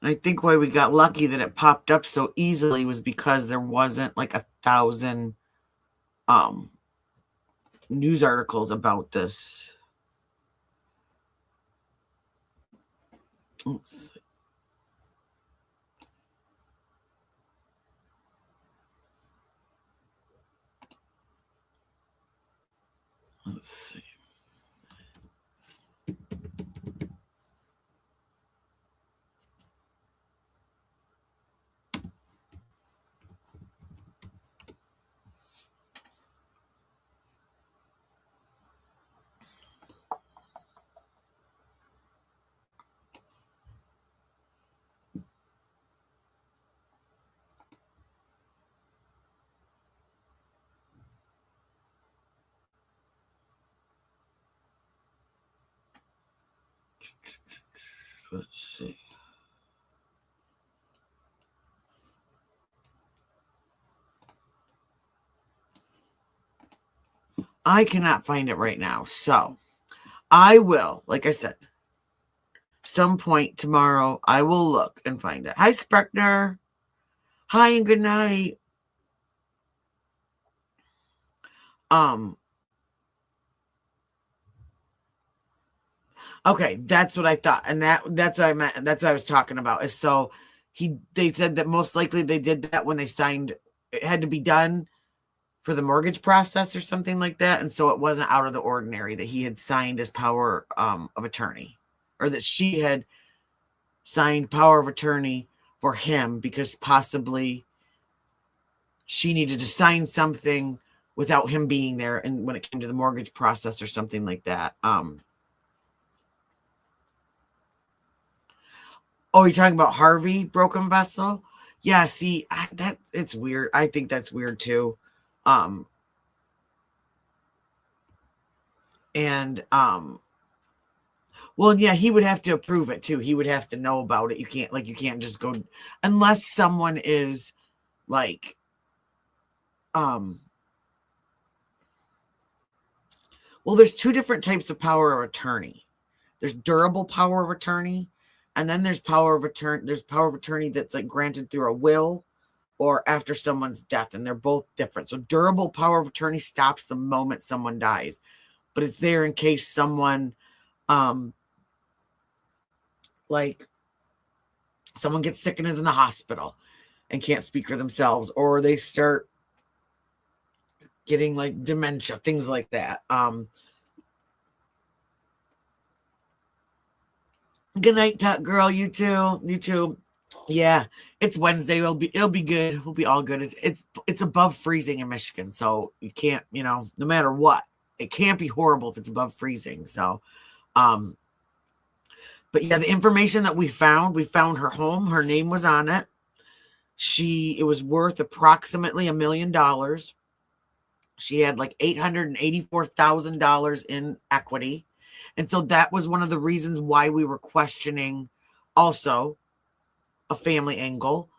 A: And I think why we got lucky that it popped up so easily was because there wasn't like 1,000 news articles about this. Let's see. Let's see. Let's see. I cannot find it right now. So I will, like I said, some point tomorrow, I will look and find it. Hi, Spreckner. Hi and good night. Okay, that's what I thought. And that's what I meant. That's what I was talking about. Is so they said that most likely they did that when they signed, it had to be done for the mortgage process or something like that. And so it wasn't out of the ordinary that he had signed his power of attorney, or that she had signed power of attorney for him because possibly she needed to sign something without him being there. And when it came to the mortgage process or something like that. Oh, you're talking about Harvey Broken Vessel? Yeah, see, it's weird. I think that's weird too. Well, yeah, he would have to approve it too. He would have to know about it. You can't just go unless someone is like, well, there's two different types of power of attorney. There's durable power of attorney, And then there's power of attorney. There's power of attorney that's like granted through a will or after someone's death, and they're both different. So durable power of attorney stops the moment someone dies, but it's there in case someone, like someone gets sick and is in the hospital and can't speak for themselves, or they start getting like dementia, things like that. Good night, Tuck Girl. You too. You too. Yeah, it's Wednesday. It'll be good. We'll be all good. It's above freezing in Michigan, so you can't, no matter what, it can't be horrible if it's above freezing. So, but yeah, the information that we found her home. Her name was on it. It was worth approximately $1 million. She had like $884,000 in equity. And so that was one of the reasons why we were questioning also a family angle,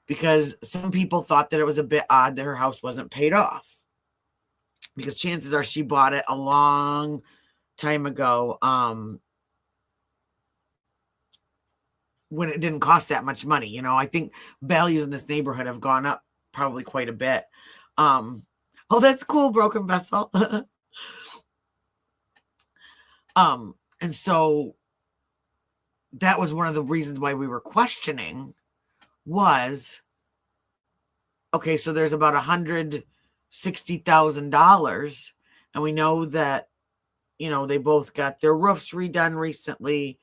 A: because some people thought that it was a bit odd that her house wasn't paid off, because chances are she bought it a long time ago, when it didn't cost that much money. I think values in this neighborhood have gone up probably quite a bit. Oh, that's cool, Broken Vessel. And so that was one of the reasons why we were questioning was, okay, so there's about $160,000, and we know that, they both got their roofs redone recently.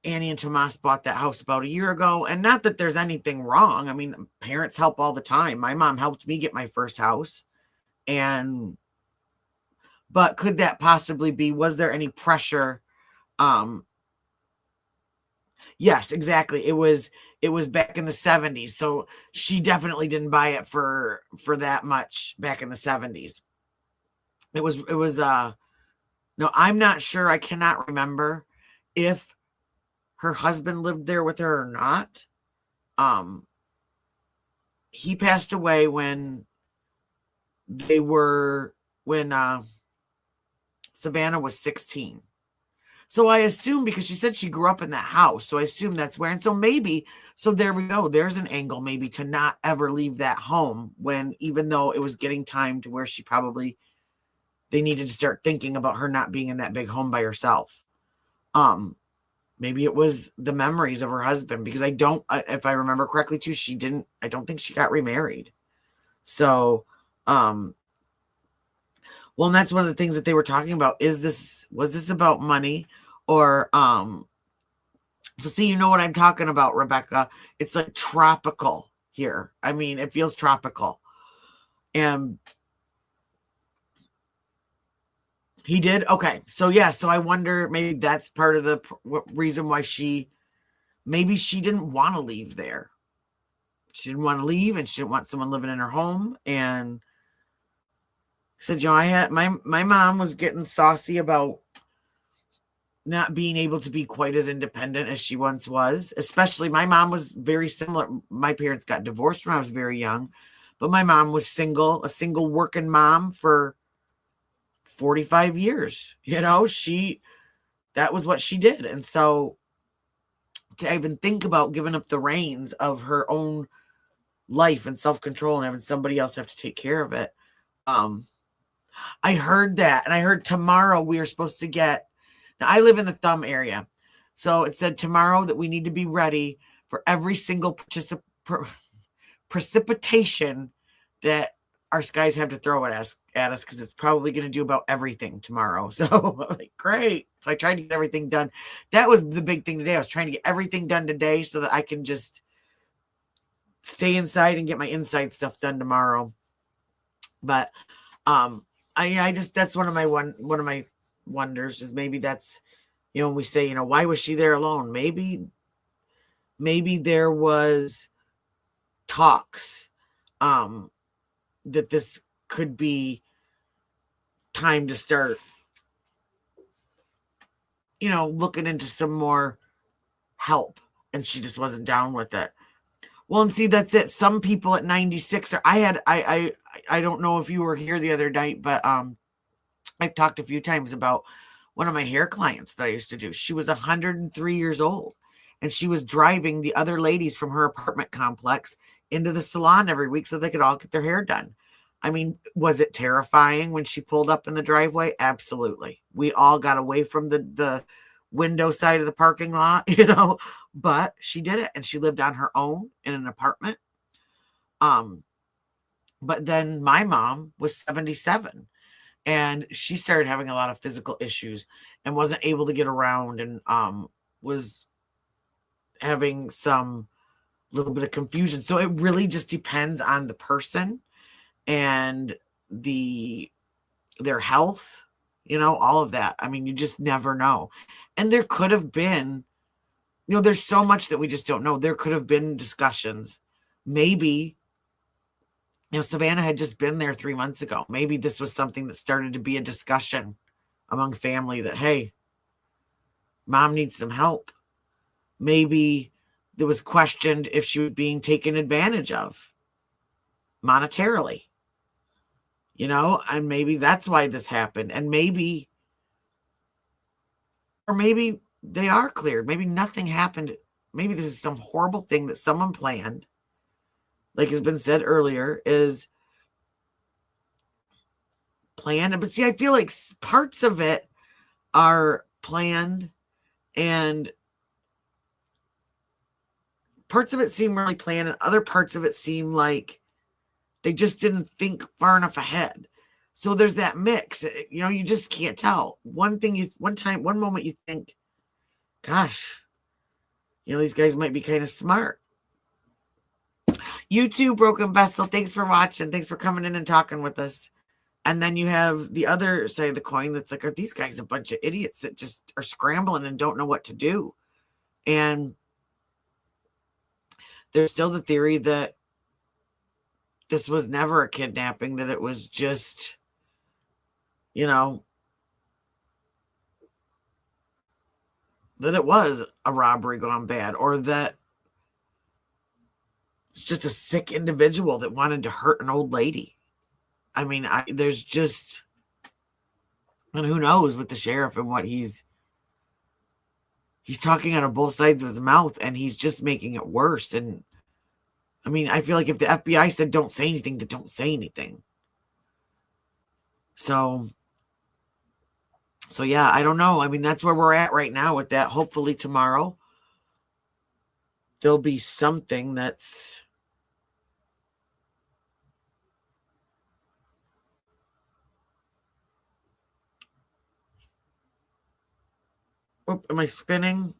A: Annie and Tomas bought that house about a year ago, and not that there's anything wrong. I mean, parents help all the time. My mom helped me get my first house, but could that possibly be, was there any pressure? Yes, exactly. It was back in the 70s. So she definitely didn't buy it for that much back in the 70s. It was no, I'm not sure. I cannot remember if her husband lived there with her or not. He passed away when Savannah was 16. So I assume, because she said she grew up in that house, so I assume that's where. And so there we go. There's an angle maybe to not ever leave that home, when, even though it was getting time to where they needed to start thinking about her not being in that big home by herself. Maybe it was the memories of her husband, because if I remember correctly too, I don't think she got remarried. So, well, and that's one of the things that they were talking about. Was this about money, or, so see, you know what I'm talking about, Rebecca? It's like tropical here. I mean, it feels tropical. And he did. Okay. So yeah. So I wonder, maybe that's part of the reason why maybe she didn't want to leave there. She didn't want to leave, and she didn't want someone living in her home. And said, I had my mom was getting saucy about not being able to be quite as independent as she once was. Especially, my mom was very similar. My parents got divorced when I was very young, but my mom was a single working mom for 45 years. That was what she did. And so to even think about giving up the reins of her own life and self-control and having somebody else have to take care of it. I heard that, and I heard tomorrow we are supposed to get, now I live in the Thumb area, so it said tomorrow that we need to be ready for every single precipitation that our skies have to throw at us, because it's probably going to do about everything tomorrow. So I'm like, great. So I tried to get everything done. That was the big thing today. I was trying to get everything done today so that I can just stay inside and get my inside stuff done tomorrow. But I just, that's one of my wonders, is maybe that's, when we say, why was she there alone? Maybe there was talks that this could be time to start, looking into some more help, and she just wasn't down with it. Well, and see, that's it. Some people at 96 I don't know if you were here the other night, but I've talked a few times about one of my hair clients that I used to do. She was 103 years old, and she was driving the other ladies from her apartment complex into the salon every week so they could all get their hair done. I mean, was it terrifying when she pulled up in the driveway? Absolutely. We all got away from the window side of the parking lot, but she did it, and she lived on her own in an apartment. But then my mom was 77, and she started having a lot of physical issues and wasn't able to get around, and was having some little bit of confusion. So it really just depends on the person and their health, all of that. I mean, you just never know. And there could have been, there's so much that we just don't know. There could have been discussions. Maybe, Savannah had just been there 3 months ago. Maybe this was something that started to be a discussion among family that, hey, mom needs some help. Maybe it was questioned if she was being taken advantage of monetarily, and maybe that's why this happened. And maybe they are cleared. Maybe nothing happened. Maybe this is some horrible thing that someone planned. Like has been said earlier, is planned. But see, I feel like parts of it are planned, and parts of it seem really planned, and other parts of it seem like they just didn't think far enough ahead. So there's that mix. You just can't tell. One moment you think, gosh, these guys might be kind of smart. You too, Broken Vessel. Thanks for watching. Thanks for coming in and talking with us. And then you have the other side of the coin that's like, are these guys a bunch of idiots that just are scrambling and don't know what to do? And there's still the theory that this was never a kidnapping, that it was just, that it was a robbery gone bad, or that it's just a sick individual that wanted to hurt an old lady. I mean, there's just, and who knows with the sheriff and what he's talking out of both sides of his mouth, and he's just making it worse. And I mean, I feel like if the FBI said don't say anything, then don't say anything. So yeah, I don't know. I mean, that's where we're at right now with that. Hopefully tomorrow there'll be something that's am I spinning?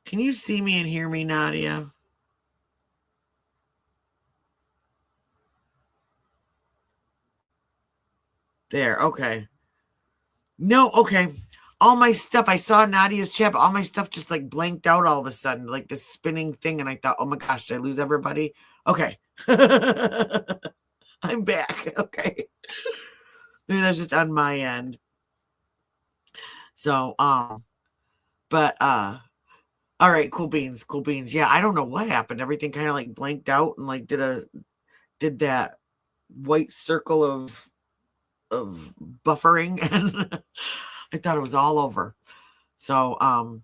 A: Can you see me and hear me, Nadia? There, okay. No, okay. All my stuff, I saw Nadia's chat, but all my stuff just like blanked out all of a sudden, like this spinning thing. And I thought, oh my gosh, did I lose everybody? Okay. I'm back. Okay. Maybe that's just on my end. So, but, all right, cool beans. Yeah, I don't know what happened. Everything kind of like blanked out and like did that white circle of buffering, and I thought it was all over. So,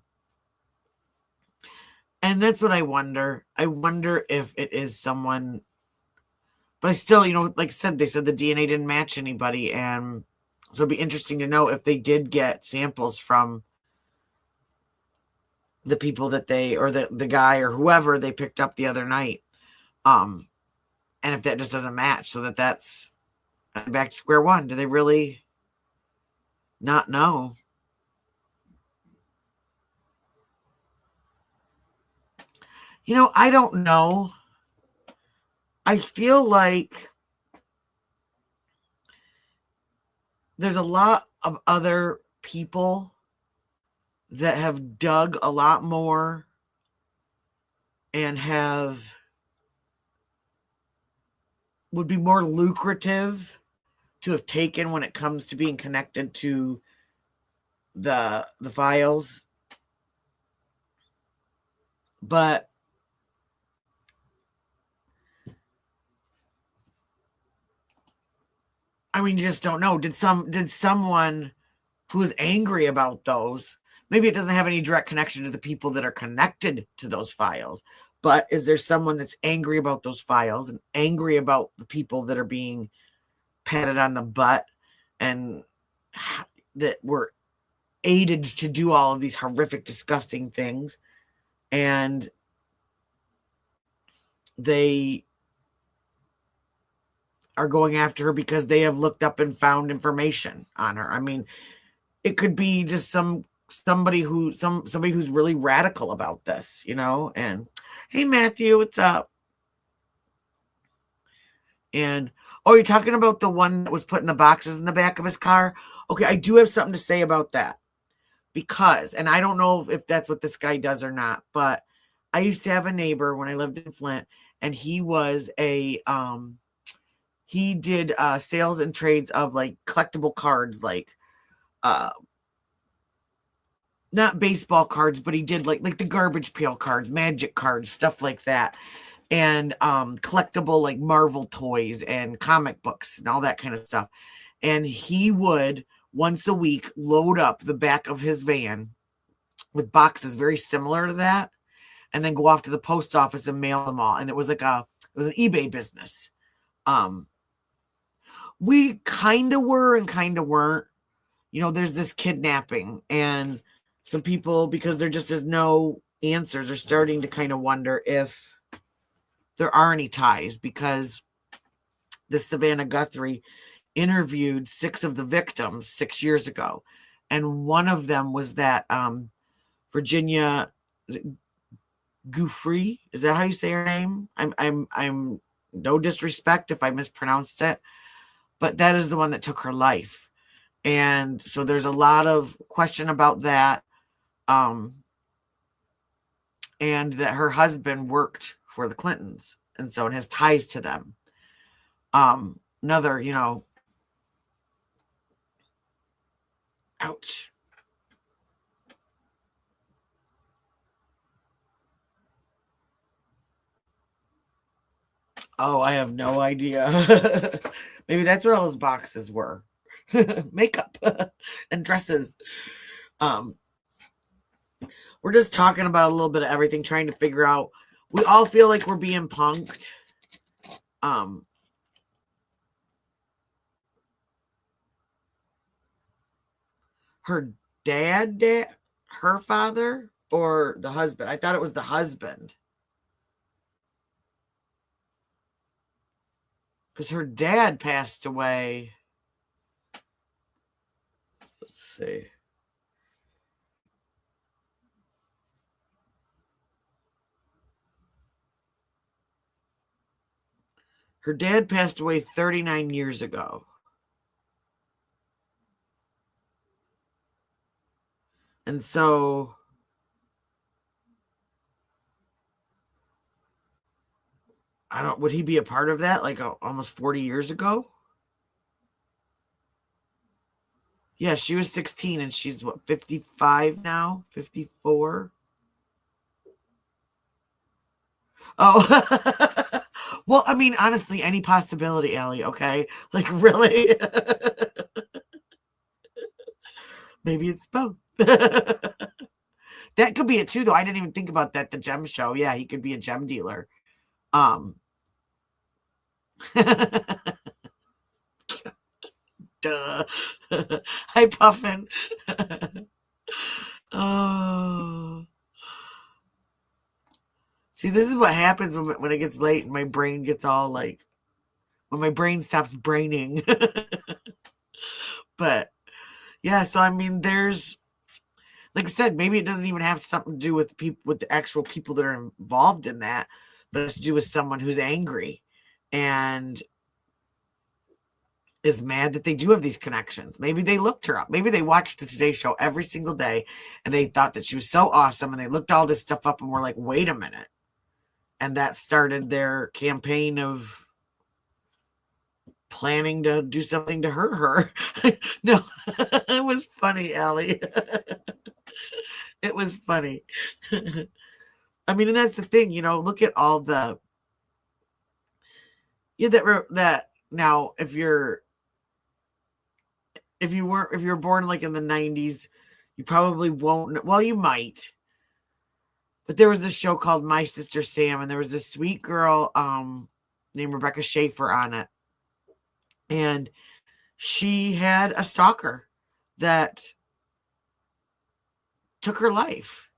A: and that's what I wonder. I wonder if it is someone, but I still, like I said, they said the DNA didn't match anybody, and so it'd be interesting to know if they did get samples from the people that or the guy or whoever they picked up the other night. And if that just doesn't match, so that's back to square one. Do they really not know? I don't know. I feel like there's a lot of other people that have dug a lot more and would be more lucrative to have taken when it comes to being connected to the files. But I mean, you just don't know. Did someone who is angry about those, maybe it doesn't have any direct connection to the people that are connected to those files, but is there someone that's angry about those files and angry about the people that are being patted on the butt and that were aided to do all of these horrific, disgusting things, and they are going after her because they have looked up and found information on her? I mean, it could be just somebody who's really radical about this, and hey, Matthew, what's up? And you're talking about the one that was putting the boxes in the back of his car? Okay, I do have something to say about that, because, and I don't know if that's what this guy does or not, but I used to have a neighbor when I lived in Flint, and he was he did sales and trades of like collectible cards, like not baseball cards, but he did like the garbage pail cards, magic cards, stuff like that, and collectible like Marvel toys and comic books and all that kind of stuff. And he would once a week load up the back of his van with boxes very similar to that, and then go off to the post office and mail them all. And it was an eBay business. We kind of were and kind of weren't. There's this kidnapping, and some people, because there just is no answers, are starting to kind of wonder if there are any ties, because the Savannah Guthrie interviewed 6 of the victims 6 years ago, and one of them was that Virginia Guthrie. Is that how you say her name? I'm no disrespect if I mispronounced it, but that is the one that took her life. And so there's a lot of question about that. And that her husband worked for the Clintons, and so it has ties to them. Another, ouch. Oh, I have no idea. Maybe that's what all those boxes were. Makeup and dresses. We're just talking about a little bit of everything, trying to figure out. We all feel like we're being punked. Her dad, her father, or the husband? I thought it was the husband, because her dad passed away. Let's see. Her dad passed away 39 years ago. And so would he be a part of that? Like almost 40 years ago? Yeah, she was 16 and she's 55 now? 54? Oh, well, I mean, honestly, any possibility, Allie, okay? Like, really? Maybe it's both. That could be it too, though. I didn't even think about that. The gem show. Yeah, he could be a gem dealer. Duh. Hi, Puffin. Oh. See, this is what happens when it gets late and my brain gets all like, when my brain stops braining. But yeah, so I mean, there's, like I said, maybe it doesn't even have something to do with the actual people that are involved in that, but it's to do with someone who's angry and is mad that they do have these connections. Maybe they looked her up. Maybe they watched the Today Show every single day and they thought that she was so awesome, and they looked all this stuff up and were like, wait a minute. And that started their campaign of planning to do something to hurt her. No, it was funny, Allie. It was funny. I mean, and that's the thing, look at all the, that now, if you were born like in the 90s, you probably won't, well, you might, but there was this show called My Sister Sam, and there was this sweet girl, named Rebecca Schaefer on it. And she had a stalker that took her life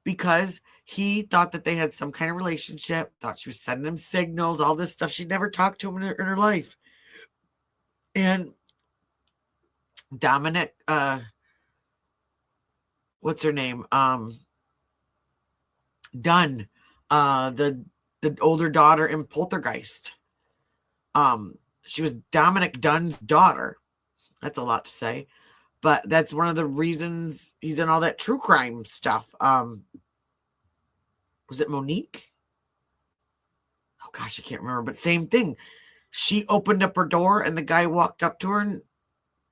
A: because he thought that they had some kind of relationship, thought she was sending him signals, all this stuff. She'd never talked to him in her life. And Dominic, what's her name? Dunn, the older daughter in Poltergeist. She was Dominic Dunn's daughter. That's a lot to say, but that's one of the reasons he's in all that true crime stuff. Was it Monique? Oh gosh, I can't remember, but same thing. She opened up her door and the guy walked up to her and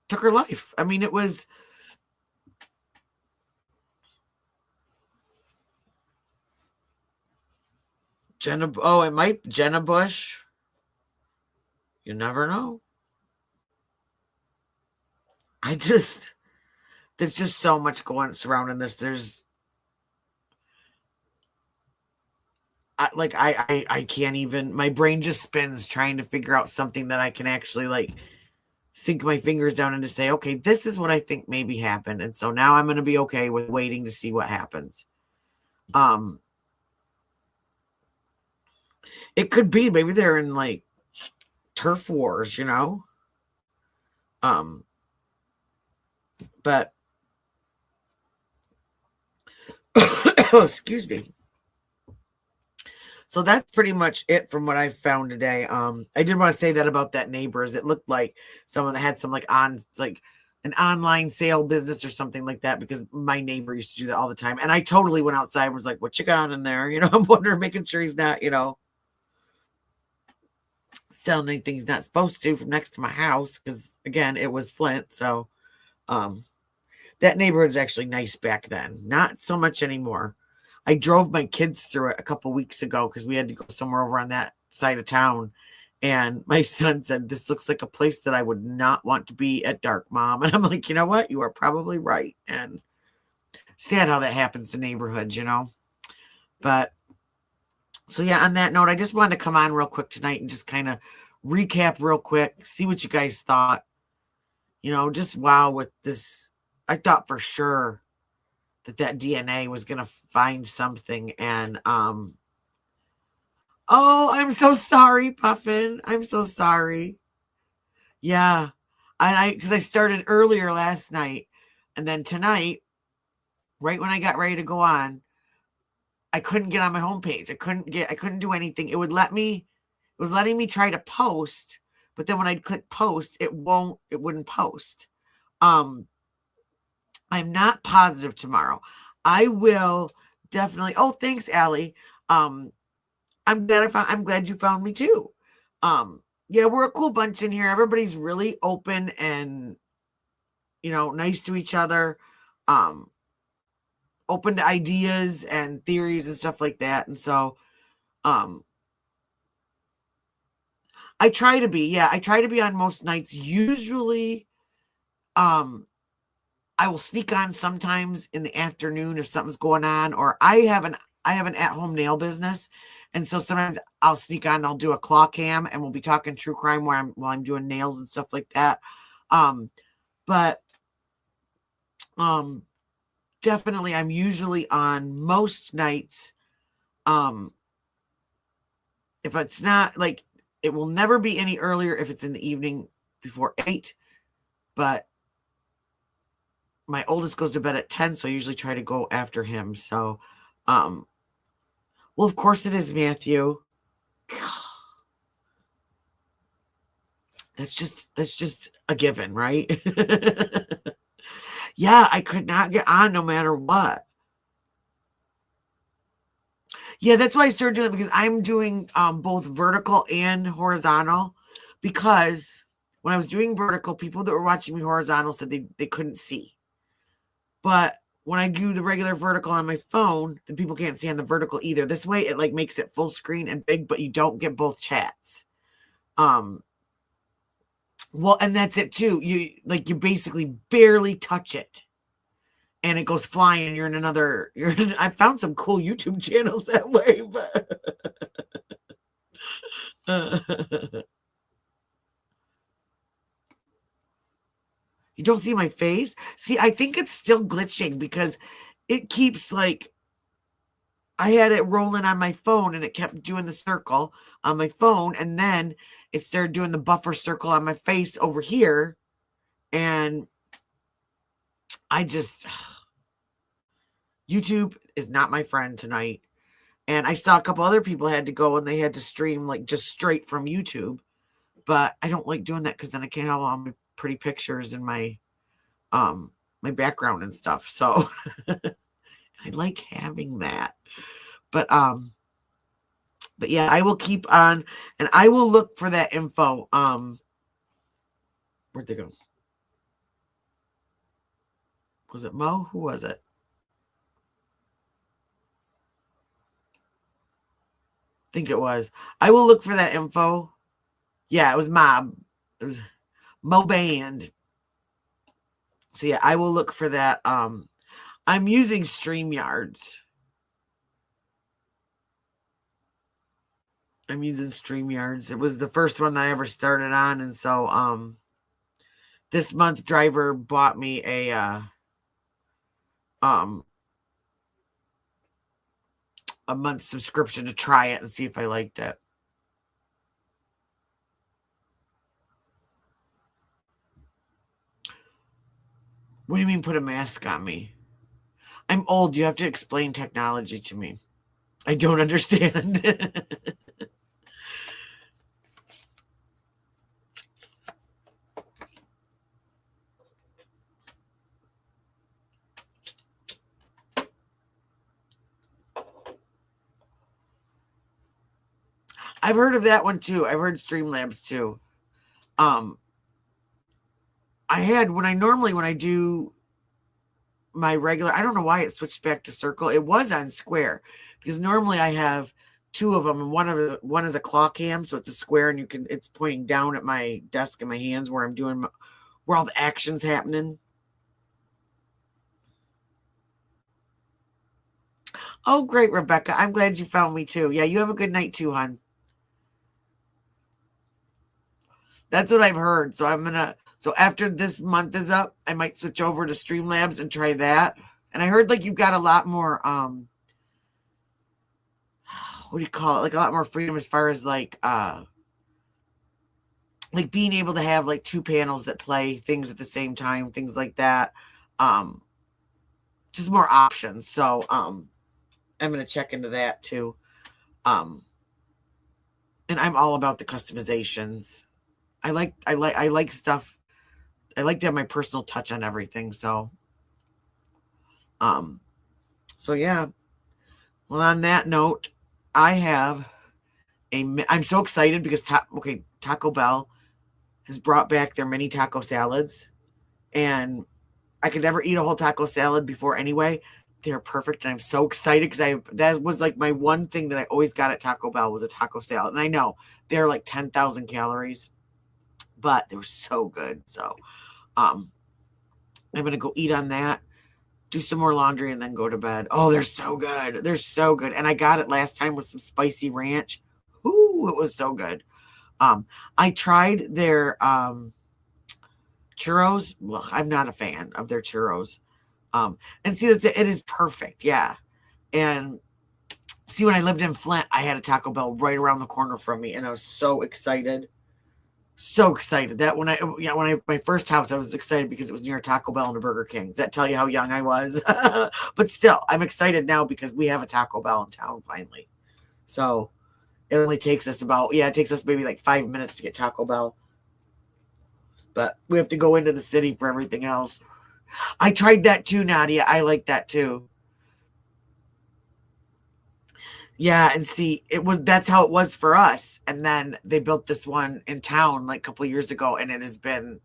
A: took her life. I mean, it was Jenna. Oh, it might Jenna Bush. You never know. There's just so much going surrounding this. I can't even, my brain just spins trying to figure out something that I can actually like sink my fingers down and to say, okay, this is what I think maybe happened. And so now I'm going to be okay with waiting to see what happens. It could be, maybe they're in like turf wars, but excuse me. So that's pretty much it from what I found today. I did want to say that about that neighbors. It looked like someone that had some like an online sale business or something like that, because my neighbor used to do that all the time. And I totally went outside and was like, what you got in there? I'm wondering, making sure he's not, selling anything he's not supposed to from next to my house. Because again, it was Flint. So that neighborhood's actually nice back then. Not so much anymore. I drove my kids through it a couple weeks ago because we had to go somewhere over on that side of town. And my son said, this looks like a place that I would not want to be at dark, Mom. And I'm like, you know what? You are probably right. And sad how that happens to neighborhoods, But so yeah, on that note, I just wanted to come on real quick tonight and just kind of recap real quick, see what you guys thought. Just wow with this. I thought for sure that DNA was going to find something. And, oh, I'm so sorry, Puffin. I'm so sorry. Yeah. And because I started earlier last night, and then tonight, right when I got ready to go on, I couldn't get on my homepage. I couldn't do anything. It was letting me try to post, but then when I'd click post, it wouldn't post. I'm not positive tomorrow. I will definitely. Oh, thanks, Allie. I'm glad you found me too. Yeah, we're a cool bunch in here. Everybody's really open and nice to each other. Open to ideas and theories and stuff like that. And so, I try to be on most nights. Usually, I will sneak on sometimes in the afternoon if something's going on, or I have an at-home nail business. And so sometimes I'll sneak on, I'll do a claw cam and we'll be talking true crime while I'm doing nails and stuff like that. But definitely I'm usually on most nights. If it's not like, it will never be any earlier if it's in the evening before 8, but my oldest goes to bed at 10, so I usually try to go after him. So, well, of course it is, Matthew. That's just a given, right? Yeah, I could not get on no matter what. Yeah, that's why I started doing it, because I'm doing both vertical and horizontal. because when I was doing vertical, people that were watching me horizontal said they couldn't see. But when I do the regular vertical on my phone, then people can't see on the vertical either. This way, it like makes it full screen and big, but you don't get both chats. Well, and that's it too. You basically barely touch it, and it goes flying. And you're in another. I found some cool YouTube channels that way, but you don't see my face. See, I think it's still glitching because it keeps like. I had it rolling on my phone, and it kept doing the circle on my phone, and then it started doing the buffer circle on my face over here. And I just, YouTube is not my friend tonight. And I saw a couple other people had to go and they had to stream like just straight from YouTube. But I don't like doing that because then I can't have all my pretty pictures and my background and stuff. So I like having that. But yeah, I will keep on, and I will look for that info. Where'd they go? Was it Mo? Who was it? I think it was. I will look for that info. Yeah, it was Mob. It was Mo Band. So yeah, I will look for that. I'm using StreamYards. I'm using StreamYards. It was the first one that I ever started on. And so this month Driver bought me a month subscription to try it and see if I liked it. What do you mean put a mask on me? I'm old. You have to explain technology to me. I don't understand. I've heard of that one too. I've heard Streamlabs too. I had when I do my regular, I don't know why it switched back to circle. It was on square because normally I have two of them, and one is a claw cam, so it's a square, and it's pointing down at my desk and my hands where I'm doing where all the action's happening. Oh, great, Rebecca. I'm glad you found me too. Yeah, you have a good night too, hon. That's what I've heard. So so after this month is up, I might switch over to Streamlabs and try that. And I heard like you've got a lot more, what do you call it? Like a lot more freedom as far as like being able to have like two panels that play things at the same time, things like that. Just more options. So, I'm going to check into that too. And I'm all about the customizations. I like stuff. I like to have my personal touch on everything. So yeah. Well, on that note, I'm so excited because Taco Bell has brought back their mini taco salads, and I could never eat a whole taco salad before anyway. They're perfect, and I'm so excited because that was like my one thing that I always got at Taco Bell was a taco salad, and I know they're like 10,000 calories, but they were so good. So, I'm gonna go eat on that, do some more laundry, and then go to bed. Oh, they're so good. They're so good, and I got it last time with some spicy ranch. Ooh, it was so good. I tried their churros. Well, I'm not a fan of their churros. And see, it is perfect. Yeah. And see, when I lived in Flint, I had a Taco Bell right around the corner from me, and I was so excited. So excited that my first house, I was excited because it was near a Taco Bell and a Burger King. Does that tell you how young I was? But still, I'm excited now because we have a Taco Bell in town finally. So it only takes us it takes us maybe like 5 minutes to get Taco Bell. But we have to go into the city for everything else. I tried that too, Nadia. I like that too. Yeah, and see, that's how it was for us. And then they built this one in town like a couple of years ago, and it has been,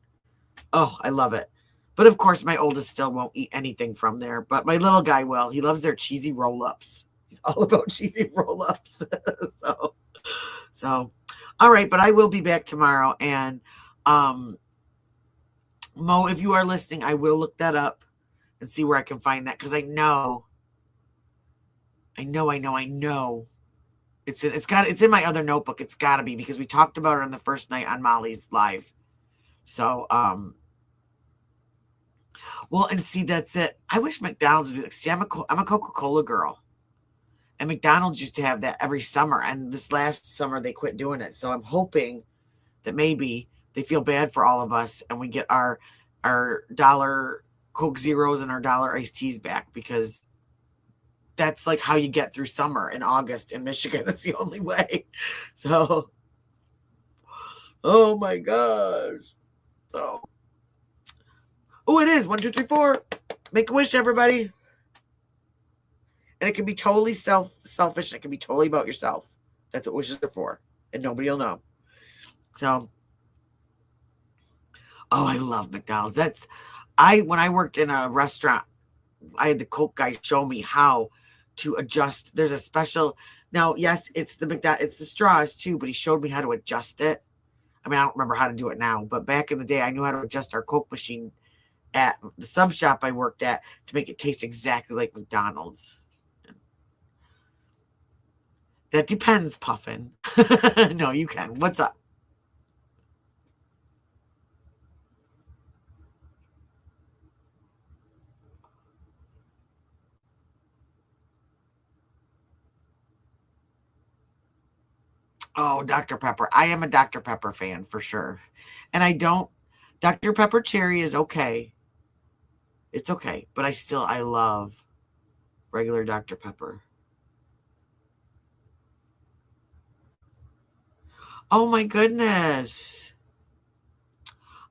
A: oh, I love it. But of course, my oldest still won't eat anything from there, but my little guy will. He loves their cheesy roll-ups. He's all about cheesy roll-ups. so all right, but I will be back tomorrow, and Mo, if you are listening, I will look that up and see where I can find that, because I know it's in my other notebook. It's got to be, because we talked about it on the first night on Molly's live. So well, and see, that's it. I wish McDonald's would do, like, see, I'm a Coca-Cola girl, and McDonald's used to have that every summer, and this last summer they quit doing it. So I'm hoping that maybe they feel bad for all of us and we get our dollar Coke Zeros and our dollar iced teas back, because that's like how you get through summer in August in Michigan. That's the only way. So, oh my gosh. So, oh, it is 1, 2, 3, 4. Make a wish, everybody. And it can be totally selfish. And it can be totally about yourself. That's what wishes are for. And nobody will know. So, oh, I love McDonald's. When I worked in a restaurant, I had the Coke guy show me how to adjust. There's a special, now, yes, it's the straws too, but he showed me how to adjust it. I mean, I don't remember how to do it now, but back in the day, I knew how to adjust our Coke machine at the sub shop I worked at to make it taste exactly like McDonald's. That depends, Puffin. No, you can. What's up? Oh, Dr. Pepper. I am a Dr. Pepper fan for sure. And Dr. Pepper Cherry is okay. It's okay. But I love regular Dr. Pepper. Oh my goodness.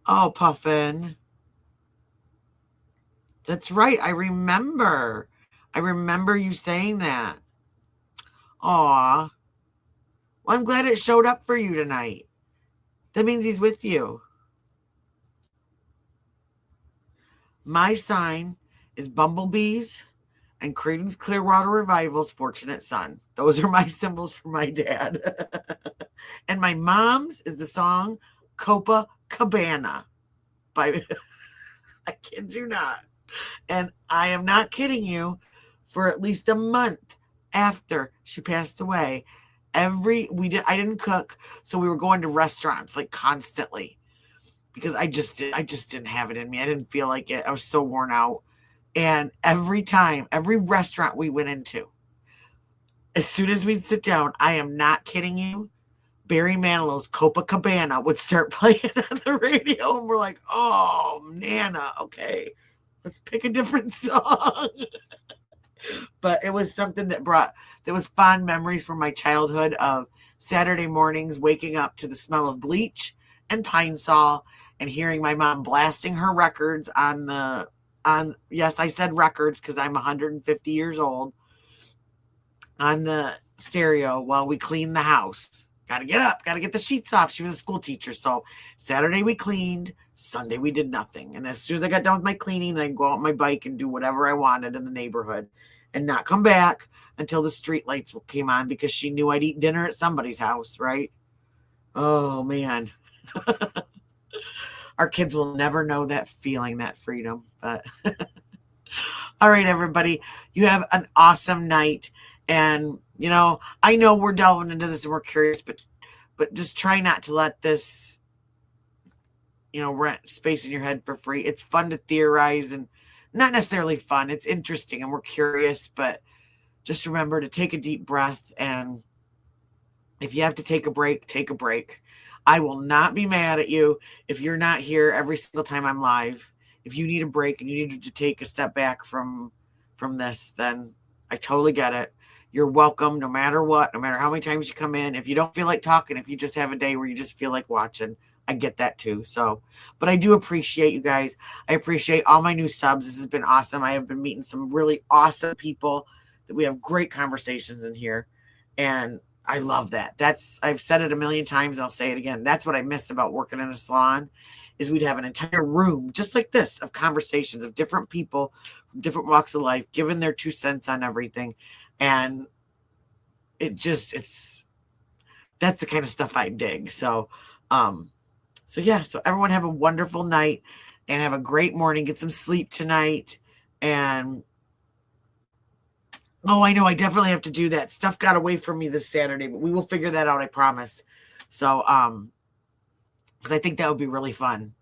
A: Oh, Puffin. That's right. I remember you saying that. Aw. Well, I'm glad it showed up for you tonight. That means he's with you. My sign is bumblebees and Creedence Clearwater Revival's Fortunate Son. Those are my symbols for my dad. And my mom's is the song Copacabana by I kid you not. And I am not kidding you, for at least a month after she passed away, I didn't cook, so we were going to restaurants like constantly, because I just didn't have it in me. I didn't feel like it. I was so worn out. And every restaurant we went into, as soon as we'd sit down, I am not kidding you, Barry Manilow's Copacabana would start playing on the radio, and we're like, oh, Nana, okay, let's pick a different song. But it was something that was fond memories from my childhood of Saturday mornings, waking up to the smell of bleach and Pine Sol, and hearing my mom blasting her records yes, I said records because I'm 150 years old, on the stereo while we cleaned the house. Got to get up, got to get the sheets off. She was a school teacher, so Saturday we cleaned, Sunday we did nothing. And as soon as I got done with my cleaning, then I'd go out on my bike and do whatever I wanted in the neighborhood and not come back until the street lights came on, because she knew I'd eat dinner at somebody's house, right? Oh, man. Our kids will never know that feeling, that freedom. But all right, everybody, you have an awesome night. And, I know we're delving into this and we're curious, but just try not to let this, rent space in your head for free. It's fun to theorize, and not necessarily fun. It's interesting and we're curious, but just remember to take a deep breath. And if you have to take a break, take a break. I will not be mad at you if you're not here every single time I'm live. If you need a break and you need to take a step back from this, then I totally get it. You're welcome, no matter what, no matter how many times you come in. If you don't feel like talking, if you just have a day where you just feel like watching, I get that too. So, but I do appreciate you guys. I appreciate all my new subs. This has been awesome. I have been meeting some really awesome people that we have great conversations in here. And I love that. I've said it a million times. I'll say it again. That's what I miss about working in a salon is we'd have an entire room just like this of conversations of different people from different walks of life, giving their 2 cents on everything. And that's the kind of stuff I dig. So everyone have a wonderful night and have a great morning. Get some sleep tonight. And I know I definitely have to do that. Stuff got away from me this Saturday, but we will figure that out, I promise. So because I think that would be really fun.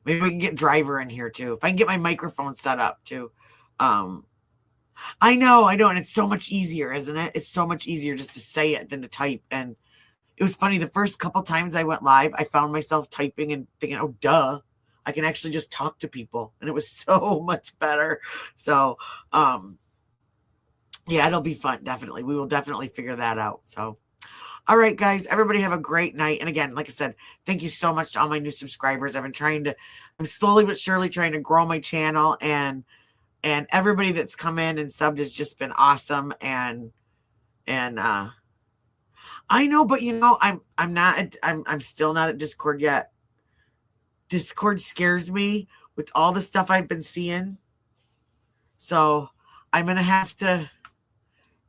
A: Maybe we can get Driver in here too. If I can get my microphone set up too. I know, and it's so much easier, isn't it? It's so much easier just to say it than to type. And it was funny, the first couple times I went live, I found myself typing and thinking, oh, duh, I can actually just talk to people. And it was so much better. So, yeah, it'll be fun, definitely. We will definitely figure that out. So, all right, guys, everybody have a great night. And again, like I said, thank you so much to all my new subscribers. I'm slowly but surely trying to grow my channel, and everybody that's come in and subbed has just been awesome. And I know, but I'm still not at Discord yet. Discord scares me with all the stuff I've been seeing. So I'm going to have to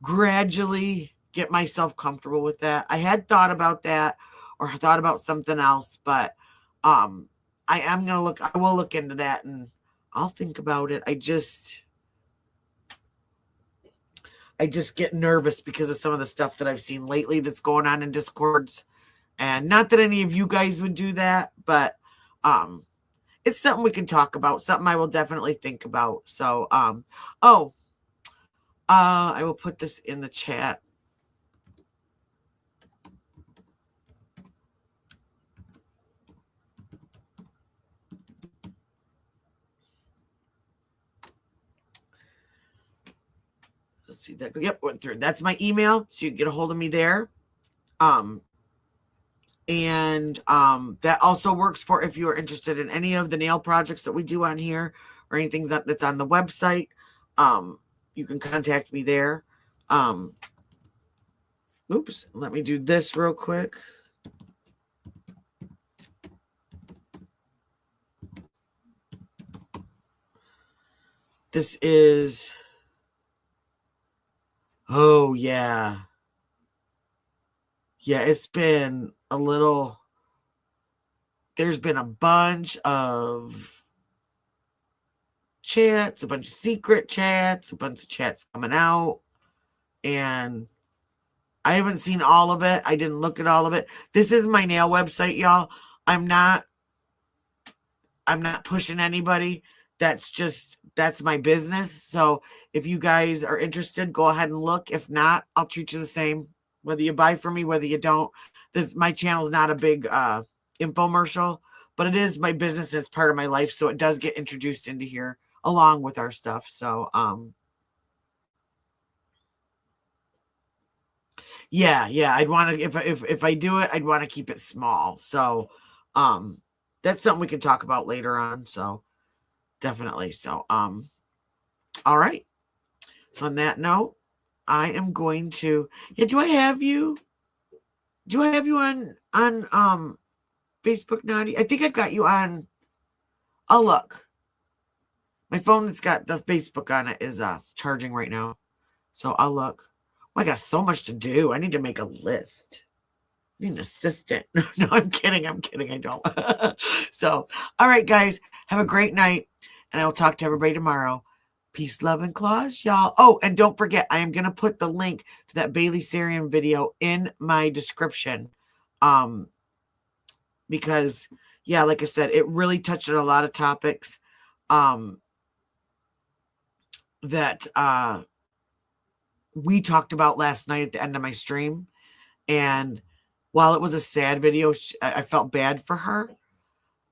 A: gradually get myself comfortable with that. I had thought about that or thought about something else, but I will look into that and I'll think about it. I just get nervous because of some of the stuff that I've seen lately that's going on in Discords. And not that any of you guys would do that, but it's something we can talk about, something I will definitely think about. So, I will put this in the chat. Let's see that. Yep, went through. That's my email, so you can get a hold of me there. That also works for if you're interested in any of the nail projects that we do on here or anything that's on the website. You can contact me there. Oops, let me do this real quick. This is, oh yeah. Yeah, it's been a little, there's been a bunch of chats, a bunch of secret chats, a bunch of chats coming out, and I haven't seen all of it. I didn't look at all of it. This is my nail website, y'all. I'm not pushing anybody. That's my business. So if you guys are interested, go ahead and look. If not, I'll treat you the same. Whether you buy from me, whether you don't. My channel is not a big infomercial, but it is my business. It's part of my life. So it does get introduced into here along with our stuff. So, yeah, I'd want to, if I do it, I'd want to keep it small. So, that's something we can talk about later on. So definitely. So, all right. So on that note, I am going to, do I have you on Facebook, Naughty? I think I've got you on. I'll look. My phone that's got the Facebook on it is charging right now. So I'll look. Oh, I got so much to do. I need to make a list. I need an assistant. No, I'm kidding. I don't. So, all right, guys, have a great night. And I will talk to everybody tomorrow. Peace, love, and claws, y'all. Oh, and don't forget, I am going to put the link to that Bailey Sarian video in my description. Because, yeah, like I said, it really touched on a lot of topics that we talked about last night at the end of my stream. And while it was a sad video, I felt bad for her.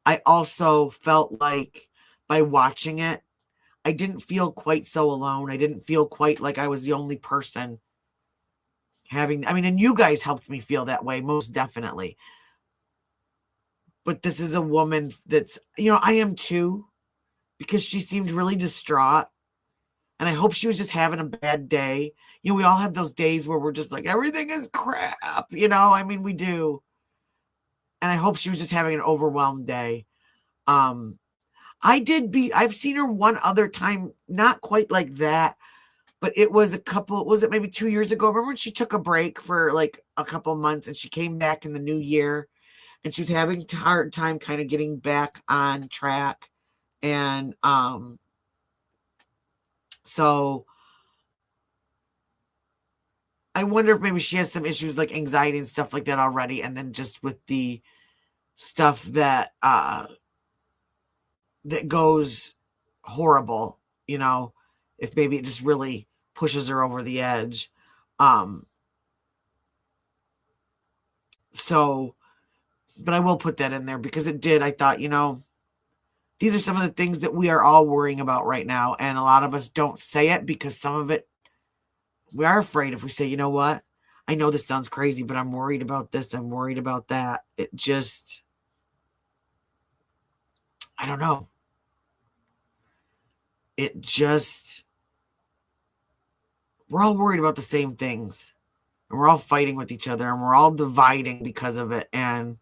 A: I also felt like by watching it, I didn't feel quite so alone. I didn't feel quite like I was the only person and you guys helped me feel that way, most definitely. But this is a woman that's, I am too, because she seemed really distraught. And I hope she was just having a bad day. You know, we all have those days where we're just like, everything is crap. You know, I mean, we do. And I hope she was just having an overwhelmed day. I've seen her one other time, not quite like that, but it was was it maybe 2 years ago? Remember when she took a break for like a couple months and she came back in the new year and she was having a hard time kind of getting back on track. And so I wonder if maybe she has some issues like anxiety and stuff like that already. And then just with the stuff that goes horrible, you know, if maybe it just really pushes her over the edge. So, but I will put that in there because it did. I thought, you know, these are some of the things that we are all worrying about right now. And a lot of us don't say it because some of it, we are afraid if we say, you know what, I know this sounds crazy, but I'm worried about this. I'm worried about that. It just, I don't know. It just, we're all worried about the same things. And we're all fighting with each other and we're all dividing because of it. And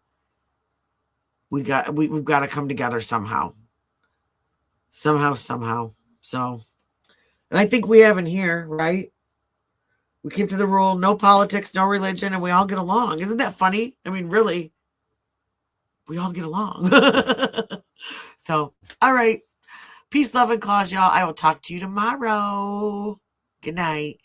A: we've got to come together somehow. Somehow. So, and I think we have in here, right? We keep to the rule, no politics, no religion, and we all get along. Isn't that funny? I mean, really, we all get along. So, all right. Peace, love, and claws, y'all. I will talk to you tomorrow. Good night.